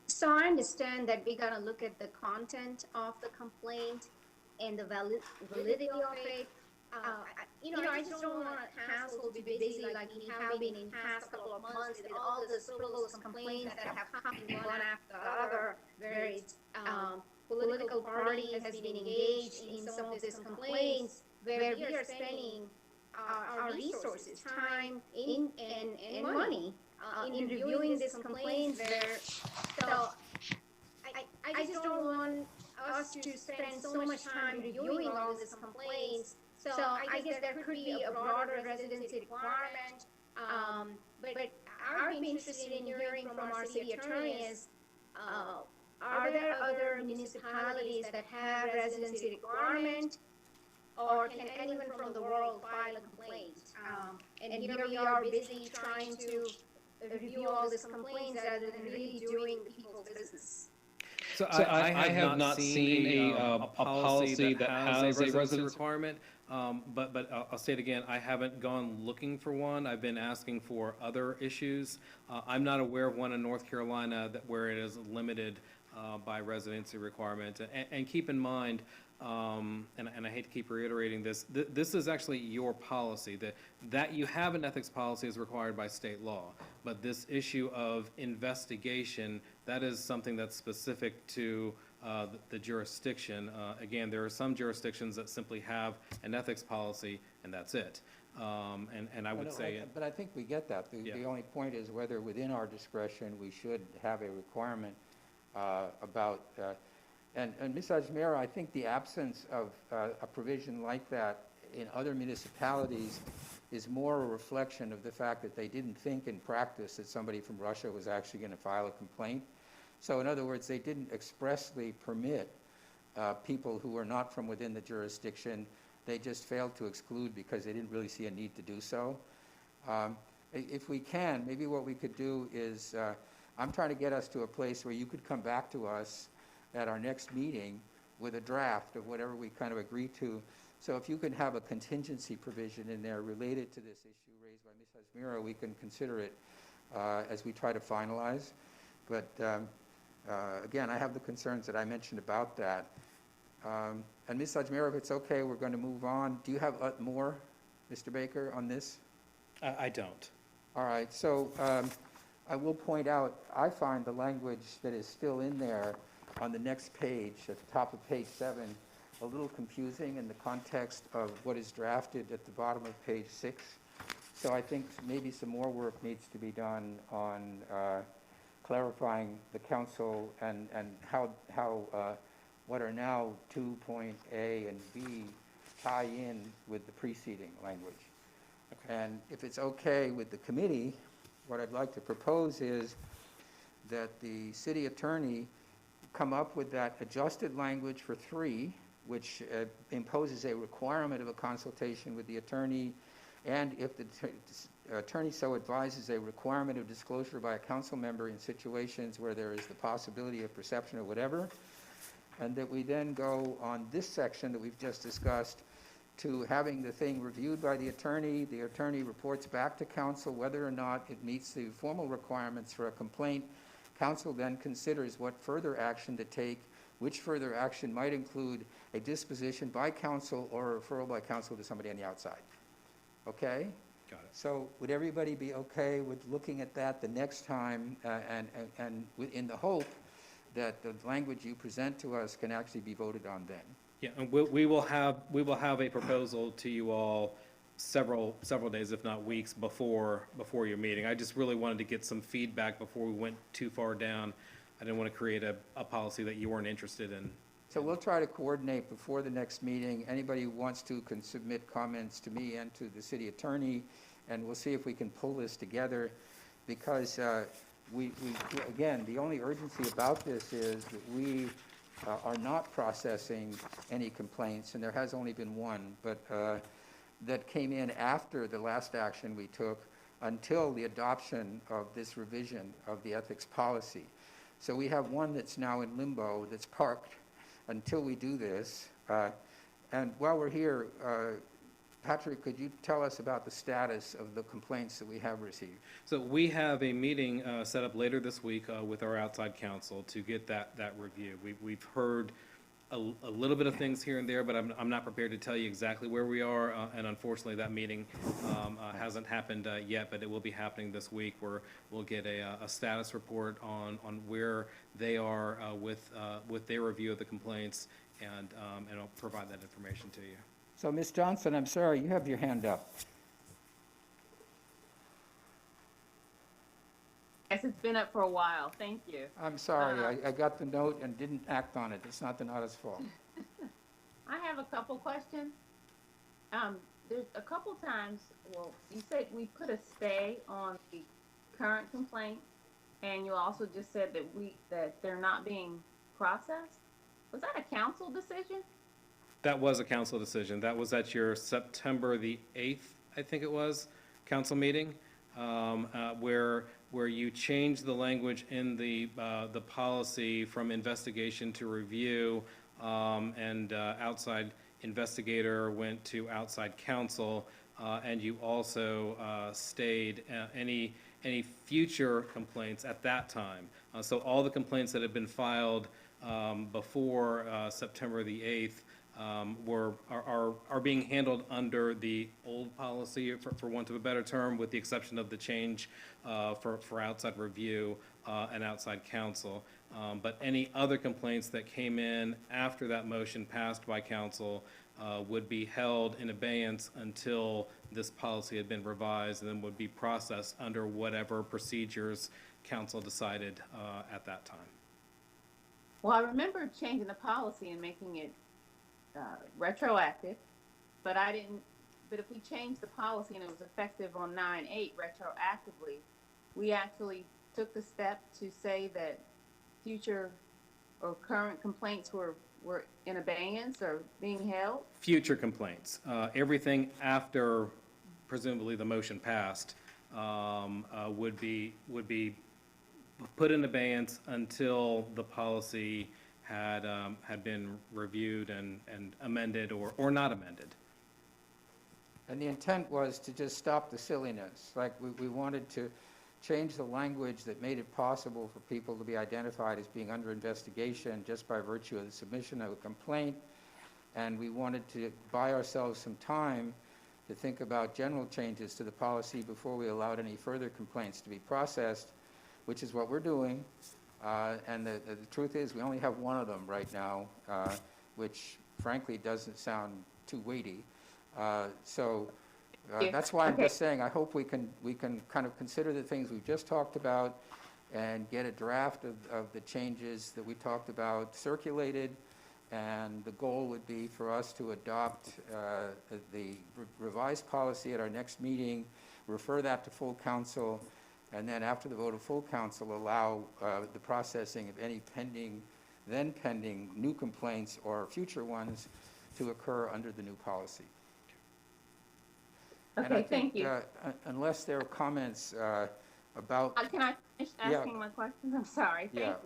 Speaker 5: So I understand that we gotta look at the content of the complaint and the validity of it. I just don't want council to be busy like we have been in past couple of months with all the frivolous complaints that have come in one after the other, where it's, political party has been engaged in some of these complaints, where we are spending our resources, time, and money, in reviewing these complaints so I just don't want us to spend so much time reviewing all these complaints. So I guess there could be a broader residency requirement, but I'd be interested in hearing from our city attorney is, are there other municipalities that have residency requirement? Or can anyone from the world file a complaint? And here we are busy trying to review all these complaints rather than really doing the people's business.
Speaker 6: So I have not seen a policy that has a residence requirement, but I'll say it again, I haven't gone looking for one. I've been asking for other issues. I'm not aware of one in North Carolina where it is limited by residency requirement. And keep in mind, and I hate to keep reiterating this, this is actually your policy. That you have an ethics policy is required by state law. But this issue of investigation, that is something that's specific to the jurisdiction. Again, there are some jurisdictions that simply have an ethics policy, and that's it. And I would say...
Speaker 1: But I think we get that. The only point is whether within our discretion we should have a requirement about... And Ms. Ajmira, I think the absence of a provision like that in other municipalities is more a reflection of the fact that they didn't think in practice that somebody from Russia was actually going to file a complaint. So in other words, they didn't expressly permit people who were not from within the jurisdiction. They just failed to exclude because they didn't really see a need to do so. If we can, maybe what we could do is, I'm trying to get us to a place where you could come back to us at our next meeting with a draft of whatever we kind of agree to. So if you can have a contingency provision in there related to this issue raised by Ms. Ajmira, we can consider it as we try to finalize. But again, I have the concerns that I mentioned about that. And Ms. Ajmira, if it's okay, we're going to move on. Do you have more, Mr. Baker, on this?
Speaker 6: I don't.
Speaker 1: All right, so I will point out, I find the language that is still in there on the next page, at the top of page 7, a little confusing in the context of what is drafted at the bottom of page 6. So I think maybe some more work needs to be done on clarifying the council and how what are now 2.A and B tie in with the preceding language. Okay. And if it's okay with the committee, what I'd like to propose is that the city attorney come up with that adjusted language for 3, which imposes a requirement of a consultation with the attorney, and if the attorney so advises, a requirement of disclosure by a council member in situations where there is the possibility of perception or whatever, and that we then go on this section that we've just discussed to having the thing reviewed by the attorney reports back to council whether or not it meets the formal requirements for a complaint. Council then considers what further action to take, which further action might include a disposition by council or a referral by council to somebody on the outside. Okay?
Speaker 6: Got it.
Speaker 1: So would everybody be okay with looking at that the next time, in the hope that the language you present to us can actually be voted on then?
Speaker 6: Yeah, and we will have a proposal to you all several days, if not weeks, before your meeting. I just really wanted to get some feedback before we went too far down. I didn't want to create a policy that you weren't interested in.
Speaker 1: So we'll try to coordinate before the next meeting. Anybody who wants to can submit comments to me and to the city attorney, and we'll see if we can pull this together, because again, the only urgency about this is that we are not processing any complaints, and there has only been one, but that came in after the last action we took until the adoption of this revision of the ethics policy. So we have one that's now in limbo, that's parked until we do this. And while we're here, Patrick, could you tell us about the status of the complaints that we have received?
Speaker 6: So we have a meeting set up later this week with our outside counsel to get that review. We've heard a little bit of things here and there, but I'm not prepared to tell you exactly where we are, and unfortunately, that meeting hasn't happened yet, but it will be happening this week, where we'll get a status report on where they are with their review of the complaints, and I'll provide that information to you.
Speaker 1: So, Ms. Johnson, I'm sorry, you have your hand up.
Speaker 8: Yes, it's been up for a while. Thank you.
Speaker 1: I'm sorry, I got the note and didn't act on it. It's not the Nada's fault.
Speaker 8: I have a couple questions. There's a couple times, well, you said we put a stay on the current complaint, and you also just said that they're not being processed. Was that a council decision?
Speaker 6: That was a council decision. That was at your September the 8th, I think it was, council meeting, where you changed the language in the policy from investigation to review, and outside investigator went to outside counsel, and you also stayed any future complaints at that time. So all the complaints that had been filed before September the 8th are being handled under the old policy, for want of a better term, with the exception of the change for outside review and outside counsel. But any other complaints that came in after that motion passed by council would be held in abeyance until this policy had been revised, and then would be processed under whatever procedures council decided at that time.
Speaker 8: Well, I remember changing the policy and making it retroactive, but if we changed the policy and it was effective on 9/8 retroactively, we actually took the step to say that future or current complaints were in abeyance or being held?
Speaker 6: Future complaints, everything after presumably the motion passed, would be put in abeyance until the policy had been reviewed and amended or not amended.
Speaker 1: And the intent was to just stop the silliness. Like, we wanted to change the language that made it possible for people to be identified as being under investigation just by virtue of the submission of a complaint. And we wanted to buy ourselves some time to think about general changes to the policy before we allowed any further complaints to be processed, which is what we're doing. And the truth is, we only have one of them right now, which frankly doesn't sound too weighty. That's why I'm just saying, I hope we can kind of consider the things we've just talked about and get a draft of the changes that we talked about circulated. And the goal would be for us to adopt the revised policy at our next meeting, refer that to full council, and then after the vote of full council, allow the processing of any pending new complaints or future ones to occur under the new policy.
Speaker 8: Okay, thank you.
Speaker 1: Unless there are comments about...
Speaker 8: Can I finish asking my questions? I'm sorry. Thank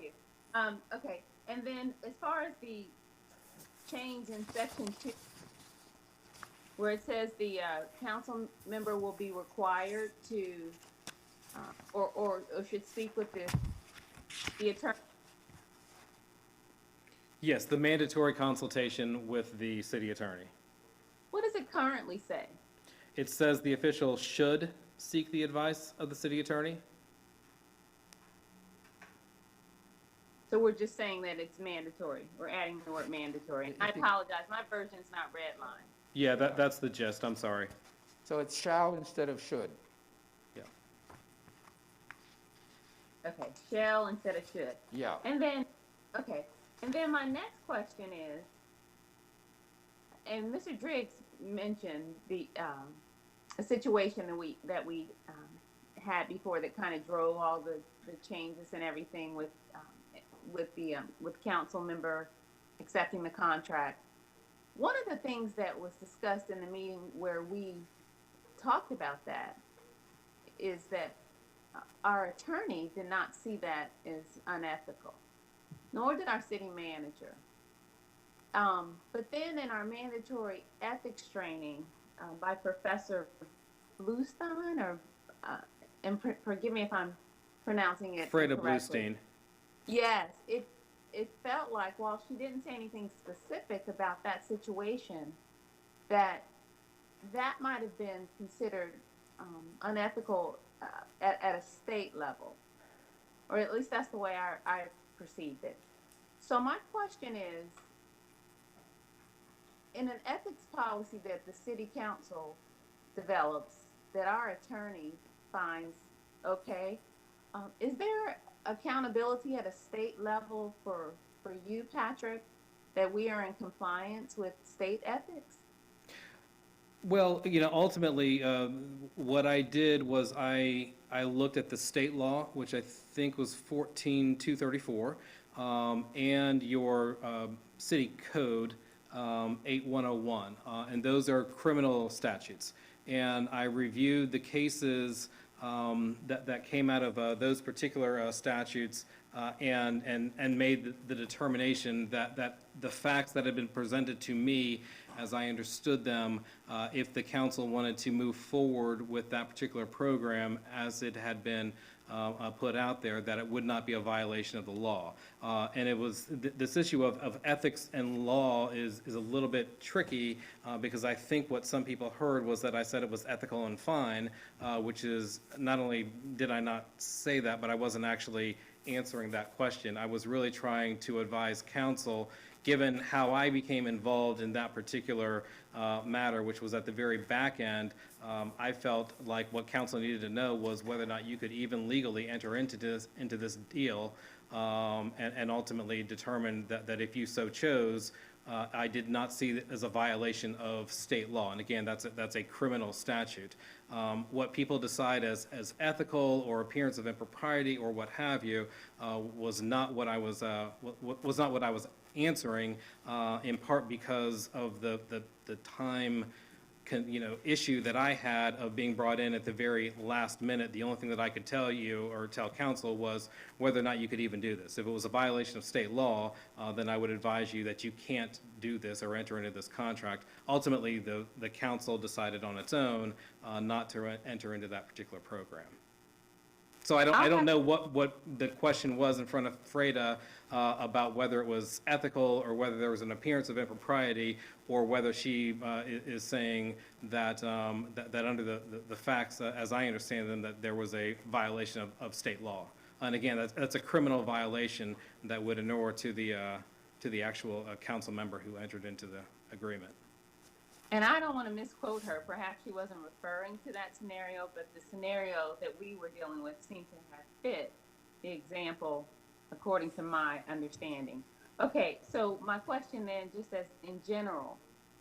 Speaker 1: Yeah.
Speaker 8: you. Okay, and then as far as the change in section 2, where it says the council member will be required to, or should speak with the attorney.
Speaker 6: Yes, the mandatory consultation with the city attorney.
Speaker 8: What does it currently say?
Speaker 6: It says the official should seek the advice of the city attorney.
Speaker 8: So we're just saying that it's mandatory. We're adding the word mandatory. I apologize, my version's not redlined.
Speaker 6: Yeah, that's the gist, I'm sorry.
Speaker 1: So it's shall instead of should.
Speaker 6: Yeah.
Speaker 8: Okay, shall instead of should.
Speaker 1: Yeah.
Speaker 8: And then, okay, and then my next question is, and Mr. Driggs mentioned the a situation that we had before that kind of drove all the changes and everything with council member accepting the contract. One of the things that was discussed in the meeting where we talked about that is that our attorney did not see that as unethical, nor did our city manager. But then in our mandatory ethics training by Professor Bluestein, and forgive me if I'm pronouncing it
Speaker 6: Freda
Speaker 8: incorrectly.
Speaker 6: Bluestein.
Speaker 8: Yes, it felt like while she didn't say anything specific about that situation, that might have been considered unethical at a state level, or at least that's the way I perceived it. So my question is, in an ethics policy that the city council develops, that our attorney finds okay, is there accountability at a state level for you, Patrick, that we are in compliance with state ethics?
Speaker 6: Well, ultimately, what I did was I looked at the state law, which I think was 14234, and your city code, 8101, and those are criminal statutes. And I reviewed the cases that came out of those particular statutes and made the determination that the facts that had been presented to me, as I understood them, if the council wanted to move forward with that particular program as it had been put out there, that it would not be a violation of the law. And it was this issue of ethics and law is a little bit tricky because I think what some people heard was that I said it was ethical and fine, which is, not only did I not say that, but I wasn't actually answering that question. I was really trying to advise council, given how I became involved in that particular matter, which was at the very back end. I felt like what council needed to know was whether or not you could even legally enter into this deal, and ultimately determine that if you so chose, I did not see it as a violation of state law. And again, that's a criminal statute. What people decide as ethical or appearance of impropriety or what have you was not what I was answering, in part because of the time issue that I had of being brought in at the very last minute. The only thing that I could tell you or tell council was whether or not you could even do this. If it was a violation of state law, then I would advise you that you can't do this or enter into this contract. Ultimately, the council decided on its own not to enter into that particular program. So I don't know what the question was in front of Freda about whether it was ethical or whether there was an appearance of impropriety, or whether she is saying that that under the facts, as I understand them, that there was a violation of state law. And again, that's a criminal violation that would inure to the actual council member who entered into the agreement.
Speaker 8: And I don't want to misquote her. Perhaps she wasn't referring to that scenario, but the scenario that we were dealing with seemed to have fit the example according to my understanding. Okay, so my question then, just as in general,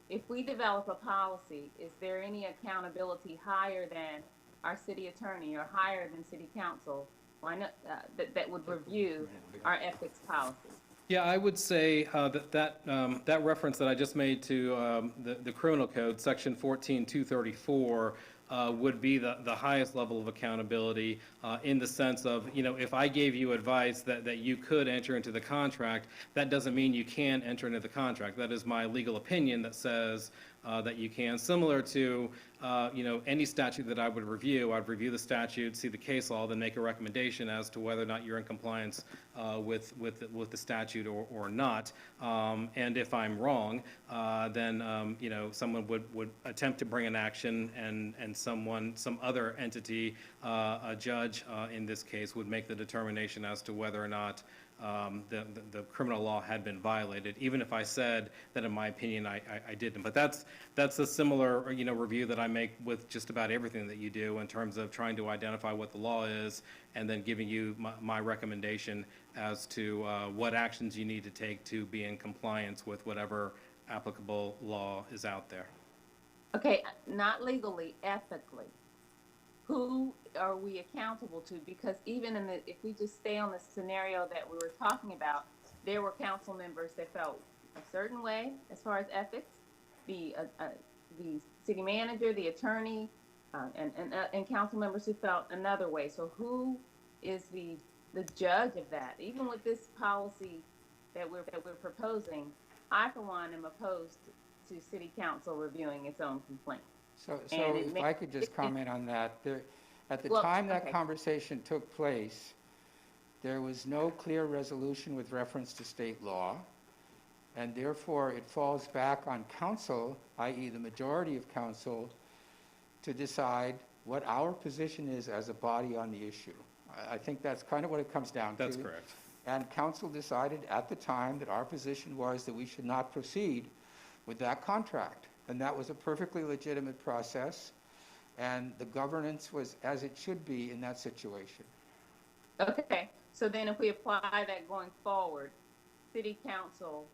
Speaker 8: if we develop a policy, is there any accountability higher than our city attorney or higher than city council that would review our ethics policy?
Speaker 6: Yeah, I would say that reference that I just made to the criminal code, section 14234, would be the highest level of accountability in the sense of, if I gave you advice that you could enter into the contract, that doesn't mean you can enter into the contract. That is my legal opinion that says that you can, similar to, any statute that I would review. I'd review the statute, see the case law, then make a recommendation as to whether or not you're in compliance with the statute or not. And if I'm wrong, then, someone would attempt to bring an action, and some other entity, a judge in this case, would make the determination as to whether or not the criminal law had been violated, even if I said that in my opinion I didn't. But that's a similar, review that I make with just about everything that you do in terms of trying to identify what the law is and then giving you my recommendation as to what actions you need to take to be in compliance with whatever applicable law is out there.
Speaker 8: Okay, not legally, ethically. Who are we accountable to? Because even if we just stay on the scenario that we were talking about, there were council members that felt a certain way as far as ethics. The city manager, the attorney, and council members who felt another way. So who is the judge of that? Even with this policy that we're proposing, I for one am opposed to city council reviewing its own complaint.
Speaker 1: So if I could just comment on that. At the time that conversation took place, there was no clear resolution with reference to state law, and therefore it falls back on council, i.e. the majority of council, to decide what our position is as a body on the issue. I think that's kind of what it comes down to.
Speaker 6: That's correct.
Speaker 1: And council decided at the time that our position was that we should not proceed with that contract. And that was a perfectly legitimate process, and the governance was as it should be in that situation.
Speaker 8: Okay, so then if we apply that going forward, city council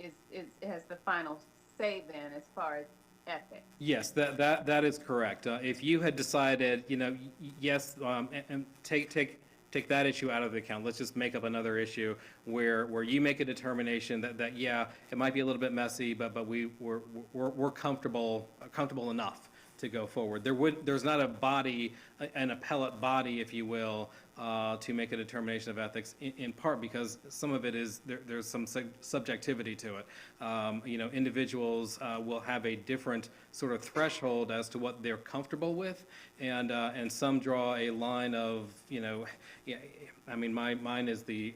Speaker 8: has the final say then as far as ethics.
Speaker 6: Yes, that is correct. If you had decided, yes, and take that issue out of the account. Let's just make up another issue where you make a determination that yeah, it might be a little bit messy, but we're comfortable enough to go forward. There's not a body, an appellate body, if you will, to make a determination of ethics, in part because some of it is, there's some subjectivity to it. Individuals will have a different sort of threshold as to what they're comfortable with, and some draw a line of, mine is the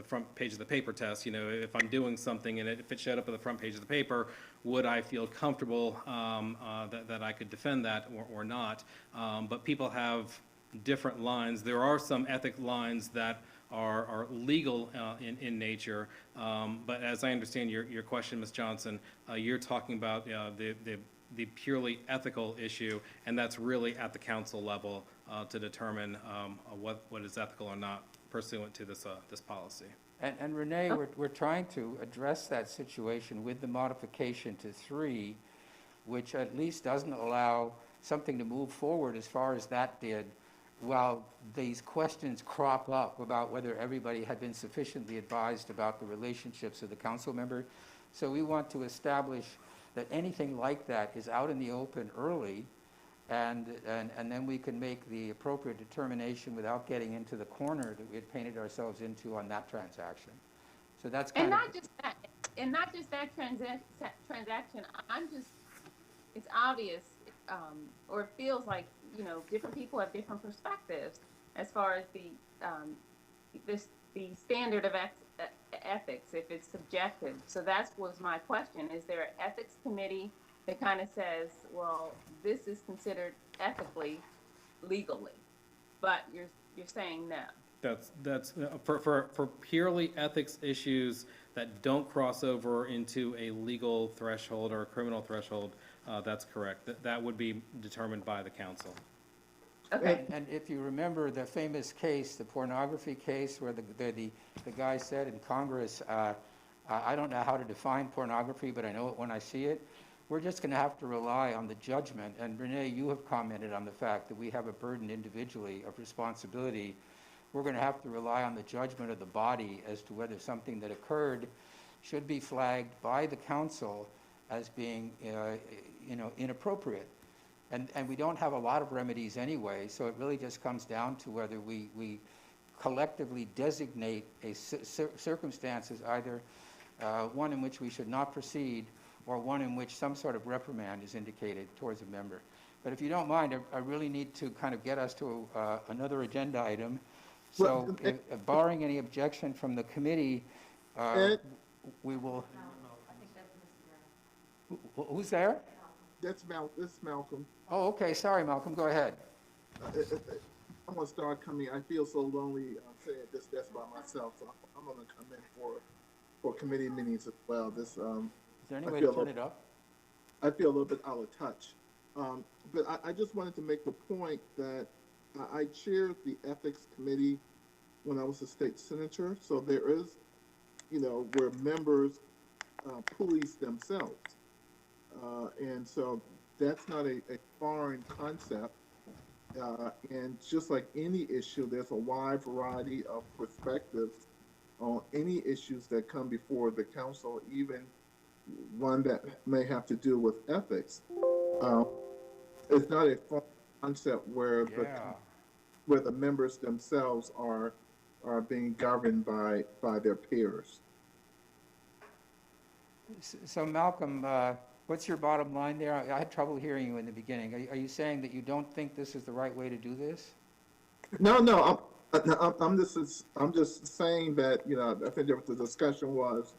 Speaker 6: front page of the paper test. If I'm doing something and if it showed up on the front page of the paper, would I feel comfortable that I could defend that or not? But people have different lines. There are some ethic lines that are legal in nature, but as I understand your question, Ms. Johnson, you're talking about the purely ethical issue, and that's really at the council level to determine what is ethical or not pursuant to this policy.
Speaker 1: And Renee, we're trying to address that situation with the modification to 3, which at least doesn't allow something to move forward as far as that did, while these questions crop up about whether everybody had been sufficiently advised about the relationships of the council member. So we want to establish that anything like that is out in the open early, and then we can make the appropriate determination without getting into the corner that we had painted ourselves into on that transaction. So that's kind
Speaker 8: not just that transaction. It's obvious, or it feels like, different people have different perspectives as far as the standard of ethics, if it's subjective. So that was my question. Is there an ethics committee that kind of says, well, this is considered ethically, legally, but you're saying no?
Speaker 6: That's for purely ethics issues that don't cross over into a legal threshold or a criminal threshold. That's correct. That would be determined by the council.
Speaker 8: Okay.
Speaker 1: And if you remember the famous case, the pornography case, where the guy said in Congress, I don't know how to define pornography, but I know it when I see it. We're just going to have to rely on the judgment. And Renee, you have commented on the fact that we have a burden individually of responsibility. We're going to have to rely on the judgment of the body as to whether something that occurred should be flagged by the council as being, inappropriate. And we don't have a lot of remedies anyway, so it really just comes down to whether we collectively designate a circumstance as either one in which we should not proceed or one in which some sort of reprimand is indicated towards a member. But if you don't mind, I really need to kind of get us to another agenda item. So barring any objection from the committee, we will. Who's there?
Speaker 9: That's Malcolm.
Speaker 1: Oh, okay, sorry, Malcolm, go ahead.
Speaker 9: I'm gonna start coming. I feel so lonely saying this desk by myself. So I'm gonna come in for committee meetings as well.
Speaker 1: Is there any way to turn it up?
Speaker 9: I feel a little bit out of touch. But I just wanted to make the point that I chaired the ethics committee when I was a state senator. So there is, where members police themselves. And so that's not a foreign concept. And just like any issue, there's a wide variety of perspectives on any issues that come before the council, even one that may have to do with ethics. It's not a foreign concept where the members themselves are being governed by their peers.
Speaker 1: So Malcolm, what's your bottom line there? I had trouble hearing you in the beginning. Are you saying that you don't think this is the right way to do this?
Speaker 9: No. I'm just saying that I think the discussion was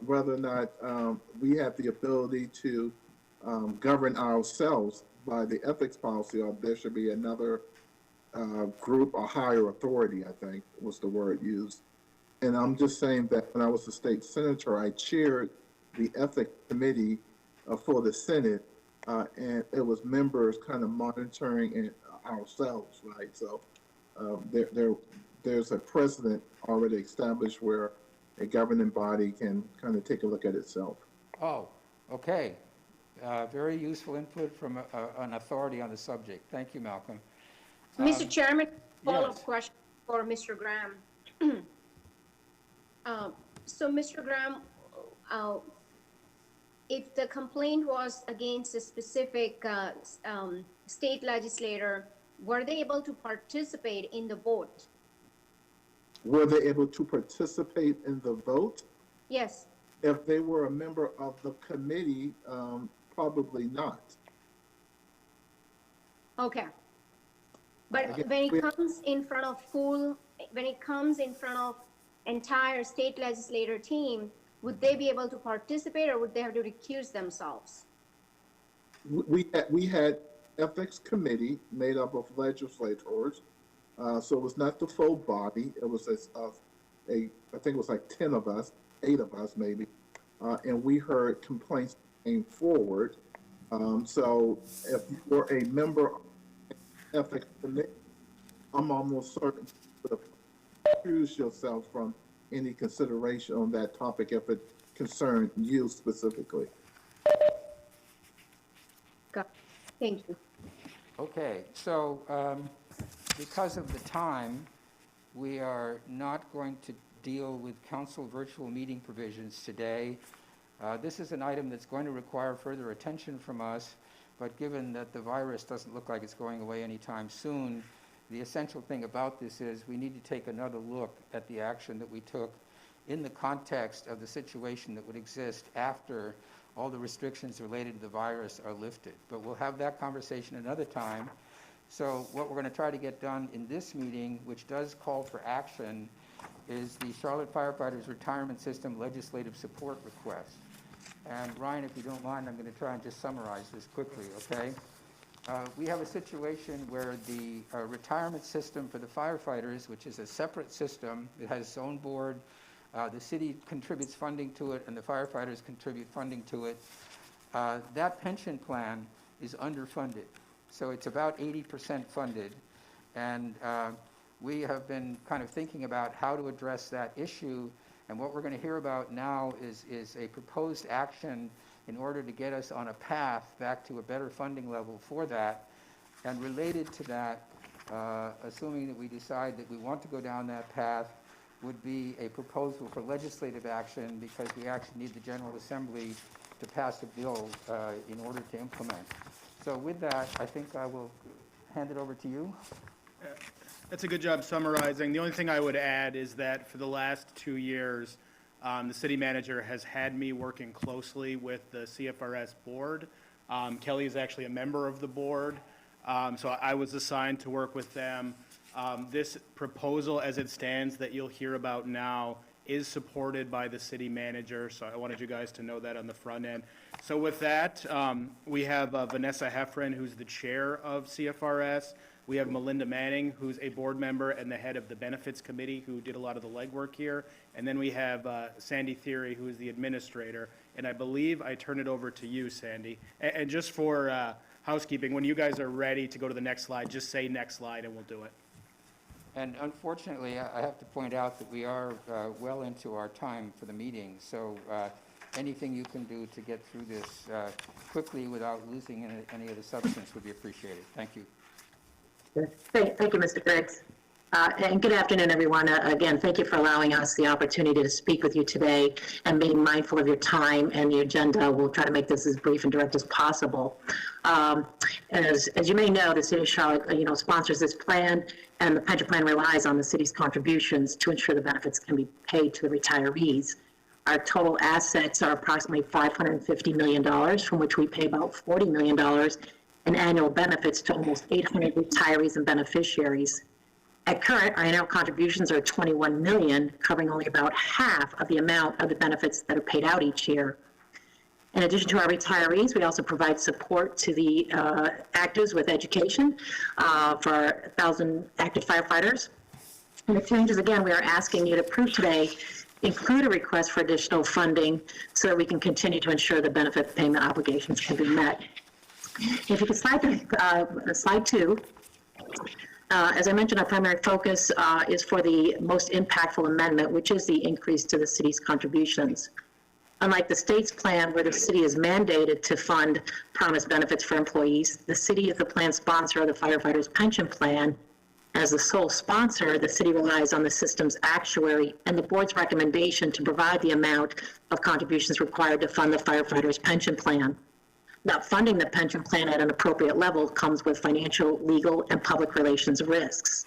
Speaker 9: whether or not we have the ability to govern ourselves by the ethics policy, or there should be another group or higher authority, I think was the word used. And I'm just saying that when I was a state senator, I chaired the ethics committee for the Senate, and it was members kind of monitoring it ourselves, right? So there's a precedent already established where a governing body can kind of take a look at itself.
Speaker 1: Oh, okay. Very useful input from an authority on the subject. Thank you, Malcolm.
Speaker 5: Mr. Chairman, follow-up
Speaker 1: yes.
Speaker 5: question for Mr. Graham. So, Mr. Graham, if the complaint was against a specific state legislator, were they able to participate in the vote?
Speaker 9: Were they able to participate in the vote?
Speaker 5: Yes.
Speaker 9: If they were a member of the committee, probably not.
Speaker 5: Okay. But
Speaker 9: Again,
Speaker 5: when it comes in front of entire state legislator team, would they be able to participate, or would they have to recuse themselves?
Speaker 9: We had ethics committee made up of legislators, so it was not the full body. It was I think it was like 10 of us, 8 of us maybe, and we heard complaints came forward. So if you were a member of the ethics committee, I'm almost certain to recuse yourself from any consideration on that topic if it concerned you specifically.
Speaker 5: Got it. Thank you.
Speaker 1: Okay, so because of the time, we are not going to deal with council virtual meeting provisions today. This is an item that's going to require further attention from us, but given that the virus doesn't look like it's going away anytime soon, the essential thing about this is we need to take another look at the action that we took in the context of the situation that would exist after all the restrictions related to the virus are lifted. But we'll have that conversation another time. So what we're going to try to get done in this meeting, which does call for action, is the Charlotte Firefighters Retirement System legislative support request. And Ryan, if you don't mind, I'm going to try and just summarize this quickly, okay? We have a situation where the retirement system for the firefighters, which is a separate system, it has its own board, the city contributes funding to it, and the firefighters contribute funding to it. That pension plan is underfunded, so it's about 80% funded, and we have been kind of thinking about how to address that issue, and what we're going to hear about now is a proposed action in order to get us on a path back to a better funding level for that. And related to that, assuming that we decide that we want to go down that path, would be a proposal for legislative action, because we actually need the General Assembly to pass a bill in order to implement. So with that, I think I will hand it over to you.
Speaker 3: That's a good job summarizing. The only thing I would add is that for the last 2 years, The city manager has had me working closely with the CFRS board. Kelly is actually a member of the board, so I was assigned to work with them. This proposal as it stands that you'll hear about now is supported by the city manager, so I wanted you guys to know that on the front end. So with that, we have Vanessa Heffron, who's the chair of CFRS. We have Melinda Manning, who's a board member and the head of the benefits committee, who did a lot of the legwork here. And then we have Sandy Theory, who is the administrator. And I believe I turn it over to you, Sandy. And just for housekeeping, when you guys are ready to go to the next slide, just say next slide and we'll do it.
Speaker 1: And unfortunately, I have to point out that we are well into our time for the meeting. So anything you can do to get through this quickly without losing any of the substance would be appreciated. Thank you.
Speaker 10: Thank you, Mr. Briggs. And good afternoon, everyone. Again, thank you for allowing us the opportunity to speak with you today and being mindful of your time and the agenda. We'll try to make this as brief and direct as possible. As you may know, the City of Charlotte, sponsors this plan, and the pension plan relies on the city's contributions to ensure the benefits can be paid to the retirees. Our total assets are approximately $550 million, from which we pay about $40 million in annual benefits to almost 800 retirees and beneficiaries. At current, our annual contributions are $21 million, covering only about half of the amount of the benefits that are paid out each year. In addition to our retirees, we also provide support to the actives with education for our 1,000 active firefighters. And the changes, again, we are asking you to approve today include a request for additional funding so that we can continue to ensure the benefit payment obligations can be met. If you could slide to slide 2. As I mentioned, our primary focus is for the most impactful amendment, which is the increase to the city's contributions. Unlike the state's plan, where the city is mandated to fund promised benefits for employees, the city is the plan sponsor of the firefighters' pension plan. As the sole sponsor, the city relies on the system's actuary and the board's recommendation to provide the amount of contributions required to fund the firefighters' pension plan. Now, funding the pension plan at an appropriate level comes with financial, legal, and public relations risks.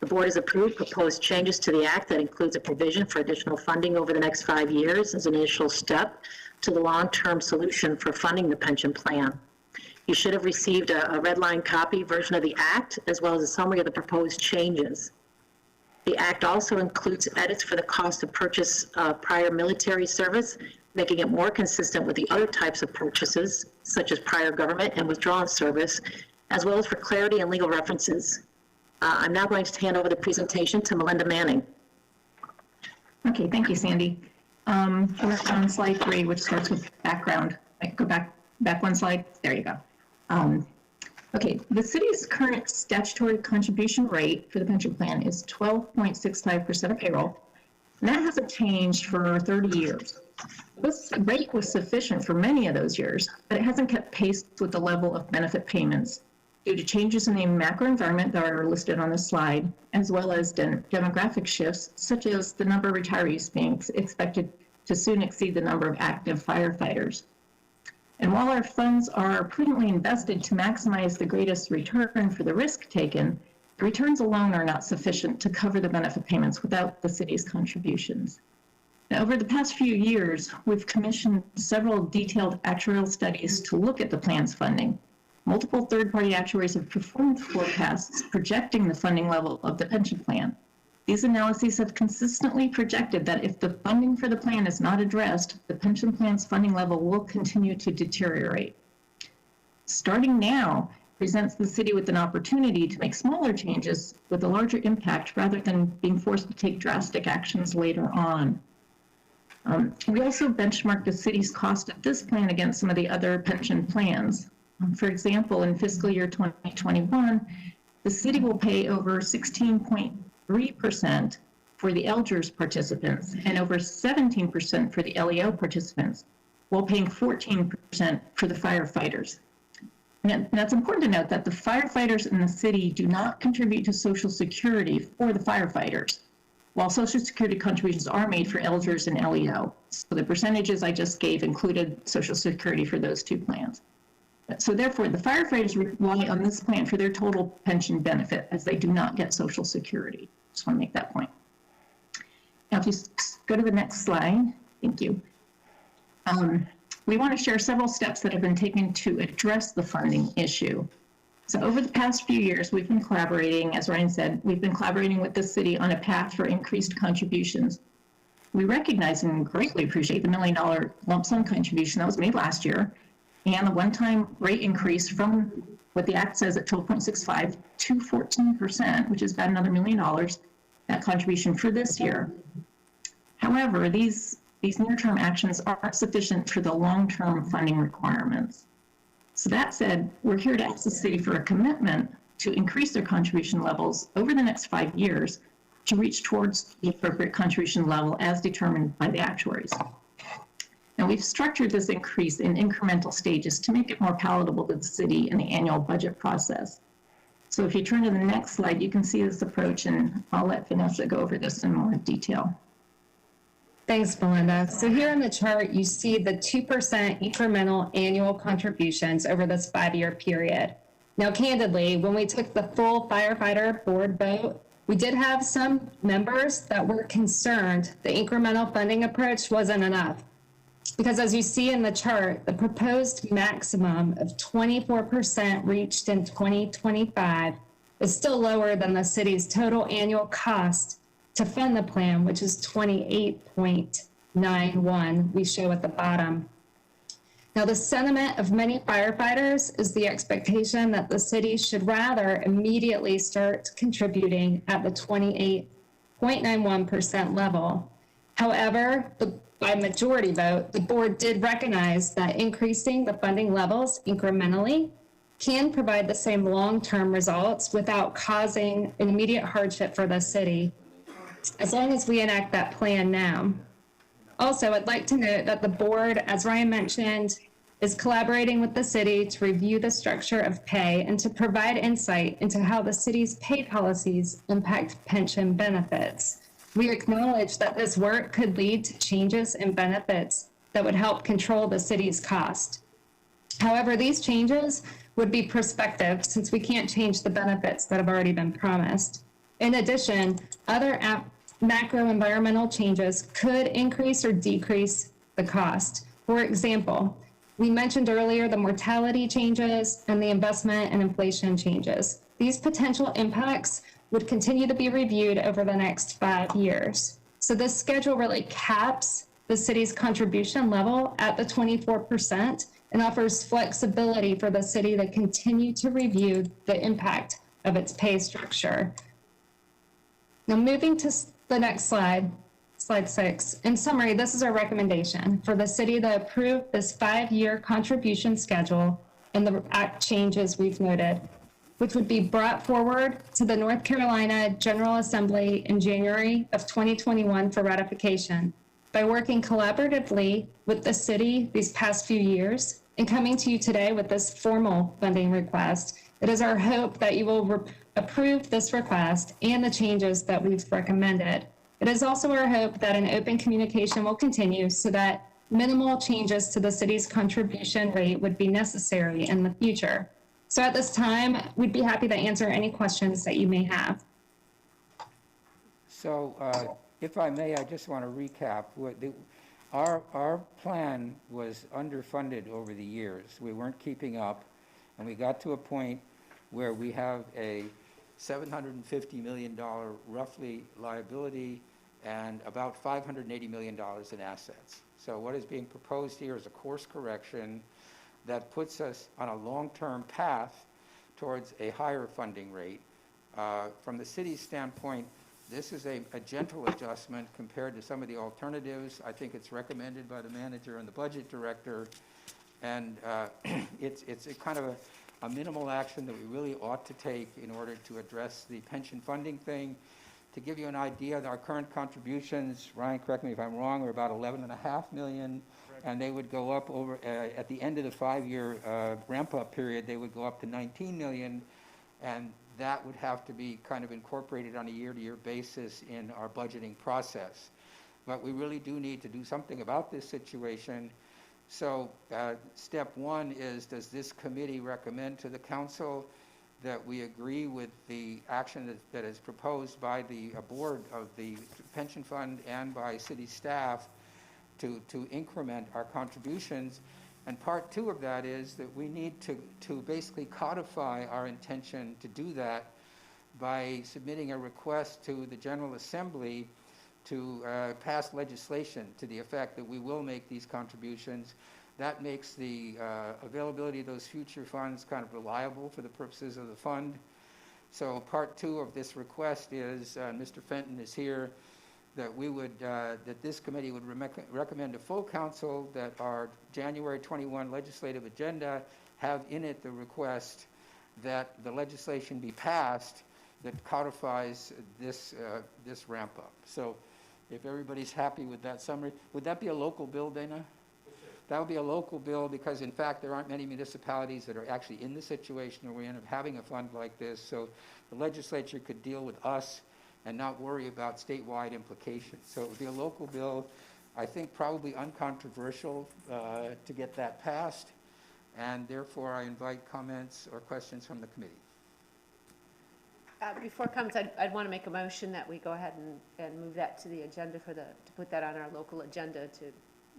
Speaker 10: The board has approved proposed changes to the act that includes a provision for additional funding over the next 5 years as an initial step to the long-term solution for funding the pension plan. You should have received a red line copy version of the act, as well as a summary of the proposed changes. The act also includes edits for the cost of purchase prior military service, making it more consistent with the other types of purchases, such as prior government and withdrawal service, as well as for clarity and legal references. I'm now going to hand over the presentation to Melinda Manning.
Speaker 11: Okay, thank you, Sandy. We're on slide 3, which starts with background. I go back one slide. There you go. Okay, the city's current statutory contribution rate for the pension plan is 12.65% of payroll, and that hasn't changed for 30 years. This rate was sufficient for many of those years, but it hasn't kept pace with the level of benefit payments due to changes in the macro environment that are listed on the slide, as well as demographic shifts, such as the number of retirees being expected to soon exceed the number of active firefighters. And while our funds are prudently invested to maximize the greatest return for the risk taken, the returns alone are not sufficient to cover the benefit payments without the city's contributions. Now, over the past few years, we've commissioned several detailed actuarial studies to look at the plan's funding. Multiple third-party actuaries have performed forecasts projecting the funding level of the pension plan. These analyses have consistently projected that if the funding for the plan is not addressed, the pension plan's funding level will continue to deteriorate. Starting now presents the city with an opportunity to make smaller changes with a larger impact rather than being forced to take drastic actions later on. We also benchmarked the city's cost of this plan against some of the other pension plans. For example, in fiscal year 2021, the city will pay over 16.3% for the Elgers participants and over 17% for the LEO participants, while paying 14% for the firefighters. And that's important to note that the firefighters in the city do not contribute to Social Security for the firefighters, while Social Security contributions are made for Elgers and LEO. So the percentages I just gave included Social Security for those two plans. So therefore, the firefighters rely on this plan for their total pension benefit, as they do not get Social Security. Just want to make that point. Now, if you go to the next slide. Thank you. We want to share several steps that have been taken to address the funding issue. So over the past few years, we've been collaborating, as Ryan said, we've been collaborating with the city on a path for increased contributions. We recognize and greatly appreciate the $1 million lump sum contribution that was made last year and the one-time rate increase from what the act says at 12.65 to 14%, which is about another $1 million, that contribution for this year. However, these near-term actions aren't sufficient for the long-term funding requirements. So that said, we're here to ask the city for a commitment to increase their contribution levels over the next 5 years to reach towards the appropriate contribution level as determined by the actuaries. Now, we've structured this increase in incremental stages to make it more palatable to the city in the annual budget process. So if you turn to the next slide, you can see this approach, and I'll let Vanessa go over this in more detail.
Speaker 12: Thanks, Melinda. So here on the chart, you see the 2% incremental annual contributions over this 5-year period. Now, candidly, when we took the full firefighter board vote, we did have some members that were concerned the incremental funding approach wasn't enough. Because as you see in the chart, the proposed maximum of 24% reached in 2025 is still lower than the city's total annual cost to fund the plan, which is 28.91, we show at the bottom. Now, the sentiment of many firefighters is the expectation that the city should rather immediately start contributing at the 28.91% level. However, by majority vote, the board did recognize that increasing the funding levels incrementally can provide the same long-term results without causing an immediate hardship for the city, as long as we enact that plan now. Also, I'd like to note that the board, as Ryan mentioned, is collaborating with the city to review the structure of pay and to provide insight into how the city's pay policies impact pension benefits. We acknowledge that this work could lead to changes in benefits that would help control the city's cost. However, these changes would be prospective since we can't change the benefits that have already been promised. In addition, other macro environmental changes could increase or decrease the cost. For example, we mentioned earlier the mortality changes and the investment and inflation changes. These potential impacts would continue to be reviewed over the next 5 years. So this schedule really caps the city's contribution level at the 24% and offers flexibility for the city to continue to review the impact of its pay structure. Now, moving to the next slide, slide 6. In summary, this is our recommendation for the city to approve this 5-year contribution schedule and the act changes we've noted, which would be brought forward to the North Carolina General Assembly in January of 2021 for ratification. By working collaboratively with the city these past few years and coming to you today with this formal funding request, it is our hope that you will approve this request and the changes that we've recommended. It is also our hope that an open communication will continue so that minimal changes to the city's contribution rate would be necessary in the future. So at this time, we'd be happy to answer any questions that you may have.
Speaker 1: So if I may, I just want to recap. Our plan was underfunded over the years. We weren't keeping up, and we got to a point where we have a $750 million roughly liability and about $580 million in assets. So what is being proposed here is a course correction that puts us on a long-term path towards a higher funding rate. From the city's standpoint, this is a gentle adjustment compared to some of the alternatives. I think it's recommended by the manager and the budget director, and it's a kind of a minimal action that we really ought to take in order to address the pension funding thing. To give you an idea, our current contributions, Ryan, correct me if I'm wrong, are about $11.5 million. And they would go up over, at the end of the 5-year ramp-up period, they would go up to 19 million, and that would have to be kind of incorporated on a year-to-year basis in our budgeting process. But we really do need to do something about this situation. So step one is, does this committee recommend to the council that we agree with the action that is proposed by the board of the pension fund and by city staff to increment our contributions. And part two of that is that we need to basically codify our intention to do that by submitting a request to the General Assembly to pass legislation to the effect that we will make these contributions. That makes the availability of those future funds kind of reliable for the purposes of the fund. So part two of this request is, Mr. Fenton is here, that we would, that this committee would recommend to full council that our January 21 legislative agenda have in it the request that the legislation be passed that codifies this ramp up. So if everybody's happy with that summary, would that be a local bill, Dana? That would be a local bill because, in fact, there aren't many municipalities that are actually in the situation where we end up having a fund like this. So the legislature could deal with us and not worry about statewide implications. So it would be a local bill, I think probably uncontroversial to get that passed. And therefore, I invite comments or questions from the committee.
Speaker 4: Before it comes, I'd want to make a motion that we go ahead and move that to the agenda to put that on our local agenda to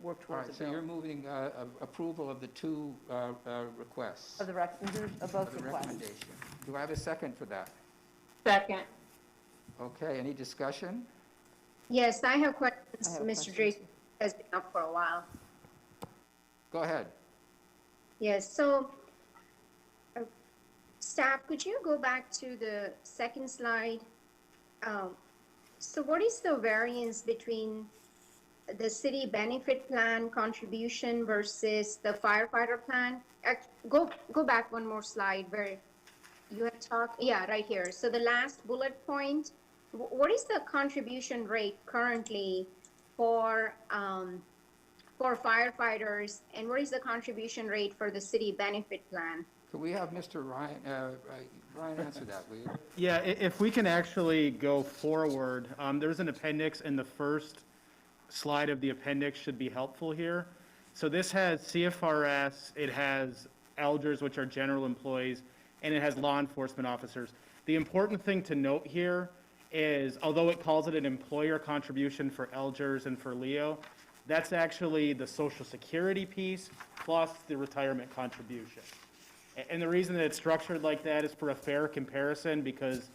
Speaker 4: work
Speaker 1: All
Speaker 4: towards
Speaker 1: right,
Speaker 4: a
Speaker 1: so
Speaker 4: bill.
Speaker 1: you're moving approval of the two requests.
Speaker 4: Of of both
Speaker 1: of the
Speaker 4: requests.
Speaker 1: recommendation. Do I have a second for that?
Speaker 8: Second.
Speaker 1: Okay, any discussion?
Speaker 5: Yes, I have questions.
Speaker 4: I have
Speaker 5: Mr.
Speaker 4: questions.
Speaker 5: Drake has been up for a while.
Speaker 1: Go ahead.
Speaker 5: Yes, so staff, could you go back to the second slide? So what is the variance between the city benefit plan contribution versus the firefighter plan? Go back one more slide where you had talked, yeah, right here. So the last bullet point, what is the contribution rate currently for firefighters, and what is the contribution rate for the city benefit plan?
Speaker 1: Could we have Mr. Ryan answer that, will you?
Speaker 3: Yeah, if we can actually go forward, there's an appendix, and the first slide of the appendix should be helpful here. So this has CFRS, it has elders, which are general employees, and it has law enforcement officers. The important thing to note here is, although it calls it an employer contribution for elders and for Leo, that's actually the Social Security piece plus the retirement contribution. And the reason that it's structured like that is for a fair comparison because,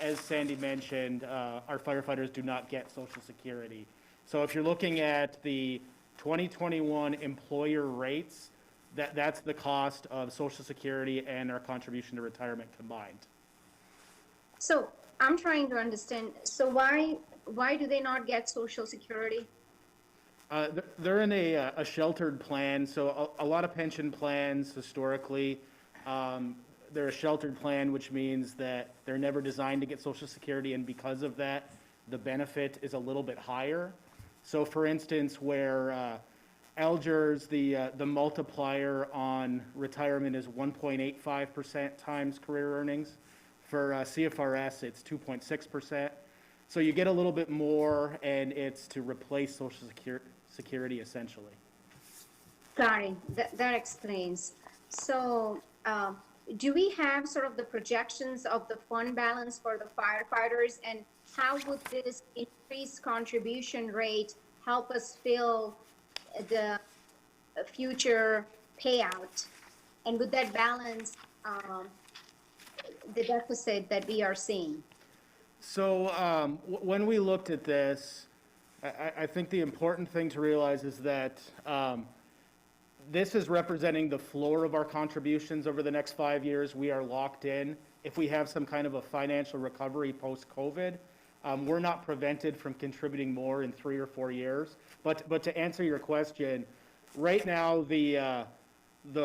Speaker 3: as Sandy mentioned, our firefighters do not get Social Security. So if you're looking at the 2021 employer rates, that's the cost of Social Security and our contribution to retirement combined.
Speaker 5: So I'm trying to understand, so why do they not get Social Security?
Speaker 3: They're in a sheltered plan, so a lot of pension plans historically, they're a sheltered plan, which means that they're never designed to get Social Security, and because of that, the benefit is a little bit higher. So for instance, where Elders, the multiplier on retirement is 1.85% times career earnings. For CFRS, it's 2.6%. So you get a little bit more, and it's to replace Social Security essentially.
Speaker 5: Got it. That explains. So do we have sort of the projections of the fund balance for the firefighters, and how would this increased contribution rate help us fill the future payout? And would that balance the deficit that we are seeing?
Speaker 3: So when we looked at this, I think the important thing to realize is that this is representing the floor of our contributions over the next 5 years. We are locked in. If we have some kind of a financial recovery post-COVID, we're not prevented from contributing more in 3 or 4 years. But to answer your question, right now the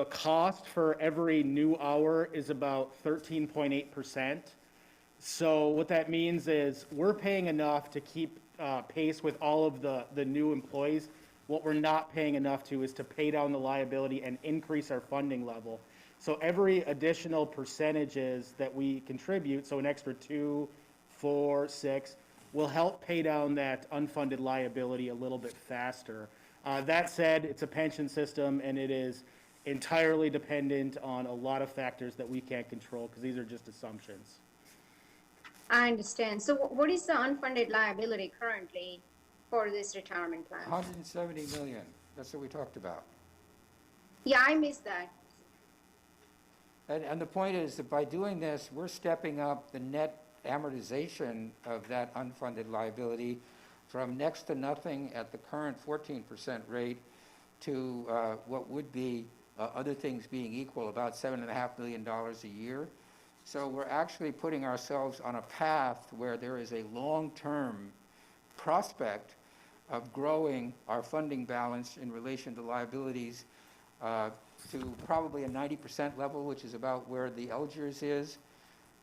Speaker 3: cost for every new hour is about 13.8%. So what that means is we're paying enough to keep pace with all of the new employees. What we're not paying enough to is to pay down the liability and increase our funding level. So every additional percentages that we contribute, so an extra 2, 4, 6, will help pay down that unfunded liability a little bit faster. That said, it's a pension system, and it is entirely dependent on a lot of factors that we can't control, because these are just assumptions.
Speaker 5: I understand. So what is the unfunded liability currently for this retirement plan?
Speaker 1: 170 million, that's what we talked about.
Speaker 5: Yeah, I missed that.
Speaker 1: And the point is that by doing this, we're stepping up the net amortization of that unfunded liability from next to nothing at the current 14% rate to what would be, other things being equal, about $7.5 million a year. So we're actually putting ourselves on a path where there is a long-term prospect of growing our funding balance in relation to liabilities to probably a 90% level, which is about where the Algiers is.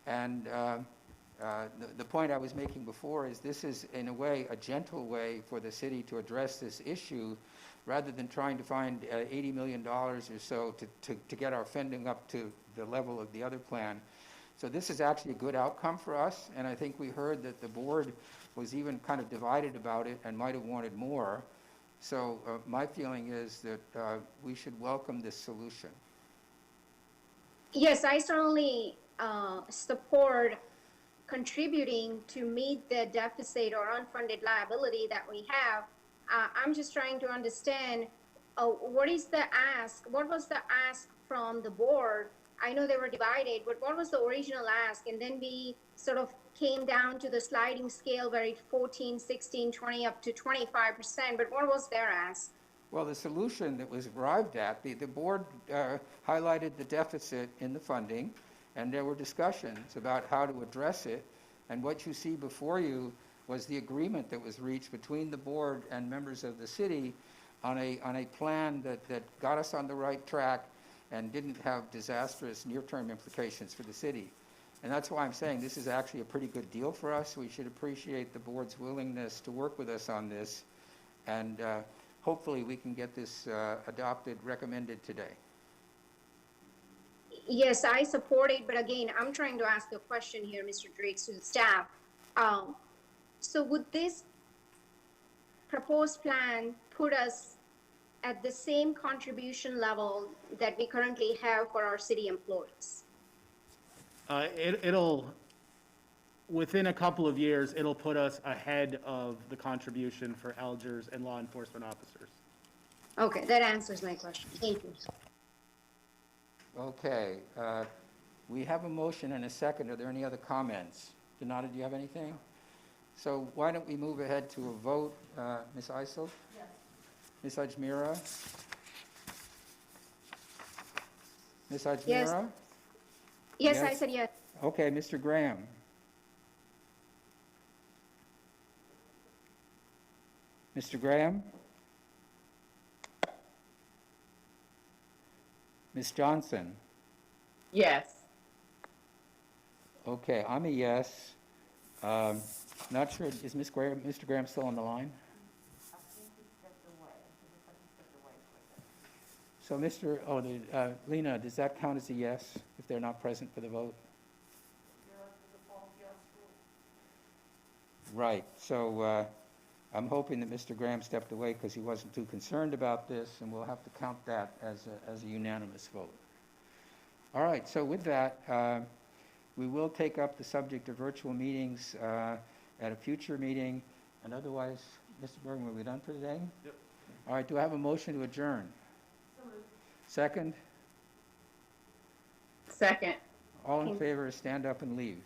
Speaker 1: And the point I was making before is this is, in a way, a gentle way for the city to address this issue, rather than trying to find $80 million or so to get our funding up to the level of the other plan. So this is actually a good outcome for us, and I think we heard that the board was even kind of divided about it and might have wanted more. So my feeling is that we should welcome this solution.
Speaker 5: Yes, I certainly support contributing to meet the deficit or unfunded liability that we have. I'm just trying to understand what is the ask? What was the ask from the board? I know they were divided, but what was the original ask? And then we sort of came down to the sliding scale where it's 14, 16, 20, up to 25%. But what was their ask?
Speaker 1: Well, the solution that was arrived at, the board highlighted the deficit in the funding, and there were discussions about how to address it. And what you see before you was the agreement that was reached between the board and members of the city on a plan that got us on the right track and didn't have disastrous near-term implications for the city. And that's why I'm saying this is actually a pretty good deal for us. We should appreciate the board's willingness to work with us on this, and hopefully we can get this adopted, recommended today.
Speaker 5: Yes, I support it, but again, I'm trying to ask a question here, Mr. Driggs, to the staff. So would this proposed plan put us at the same contribution level that we currently have for our city employees?
Speaker 3: It'll, within a couple of years, it'll put us ahead of the contribution for Algiers and law enforcement officers.
Speaker 5: Okay, that answers my question. Thank you.
Speaker 1: Okay, we have a motion and a second. Are there any other comments? Donata, do you have anything? So why don't we move ahead to a vote? Ms. Eisel? Yes. Ms. Ajmira? Ms. Ajmira?
Speaker 5: Yes. Yes, I said yes.
Speaker 1: Okay, Mr. Graham? Mr. Graham? Ms. Johnson?
Speaker 8: Yes.
Speaker 1: Okay, I'm a yes. Not sure, is Mr. Graham still on the line? So Lena, does that count as a yes if they're not present for the vote? Right, so I'm hoping that Mr. Graham stepped away because he wasn't too concerned about this, and we'll have to count that as a unanimous vote. All right, so with that, we will take up the subject of virtual meetings at a future meeting, and otherwise, Mr. Bergman, are we done for today?
Speaker 3: Yep.
Speaker 1: All right, do I have a motion to adjourn? Second?
Speaker 8: Second.
Speaker 1: All in favor, stand up and leave.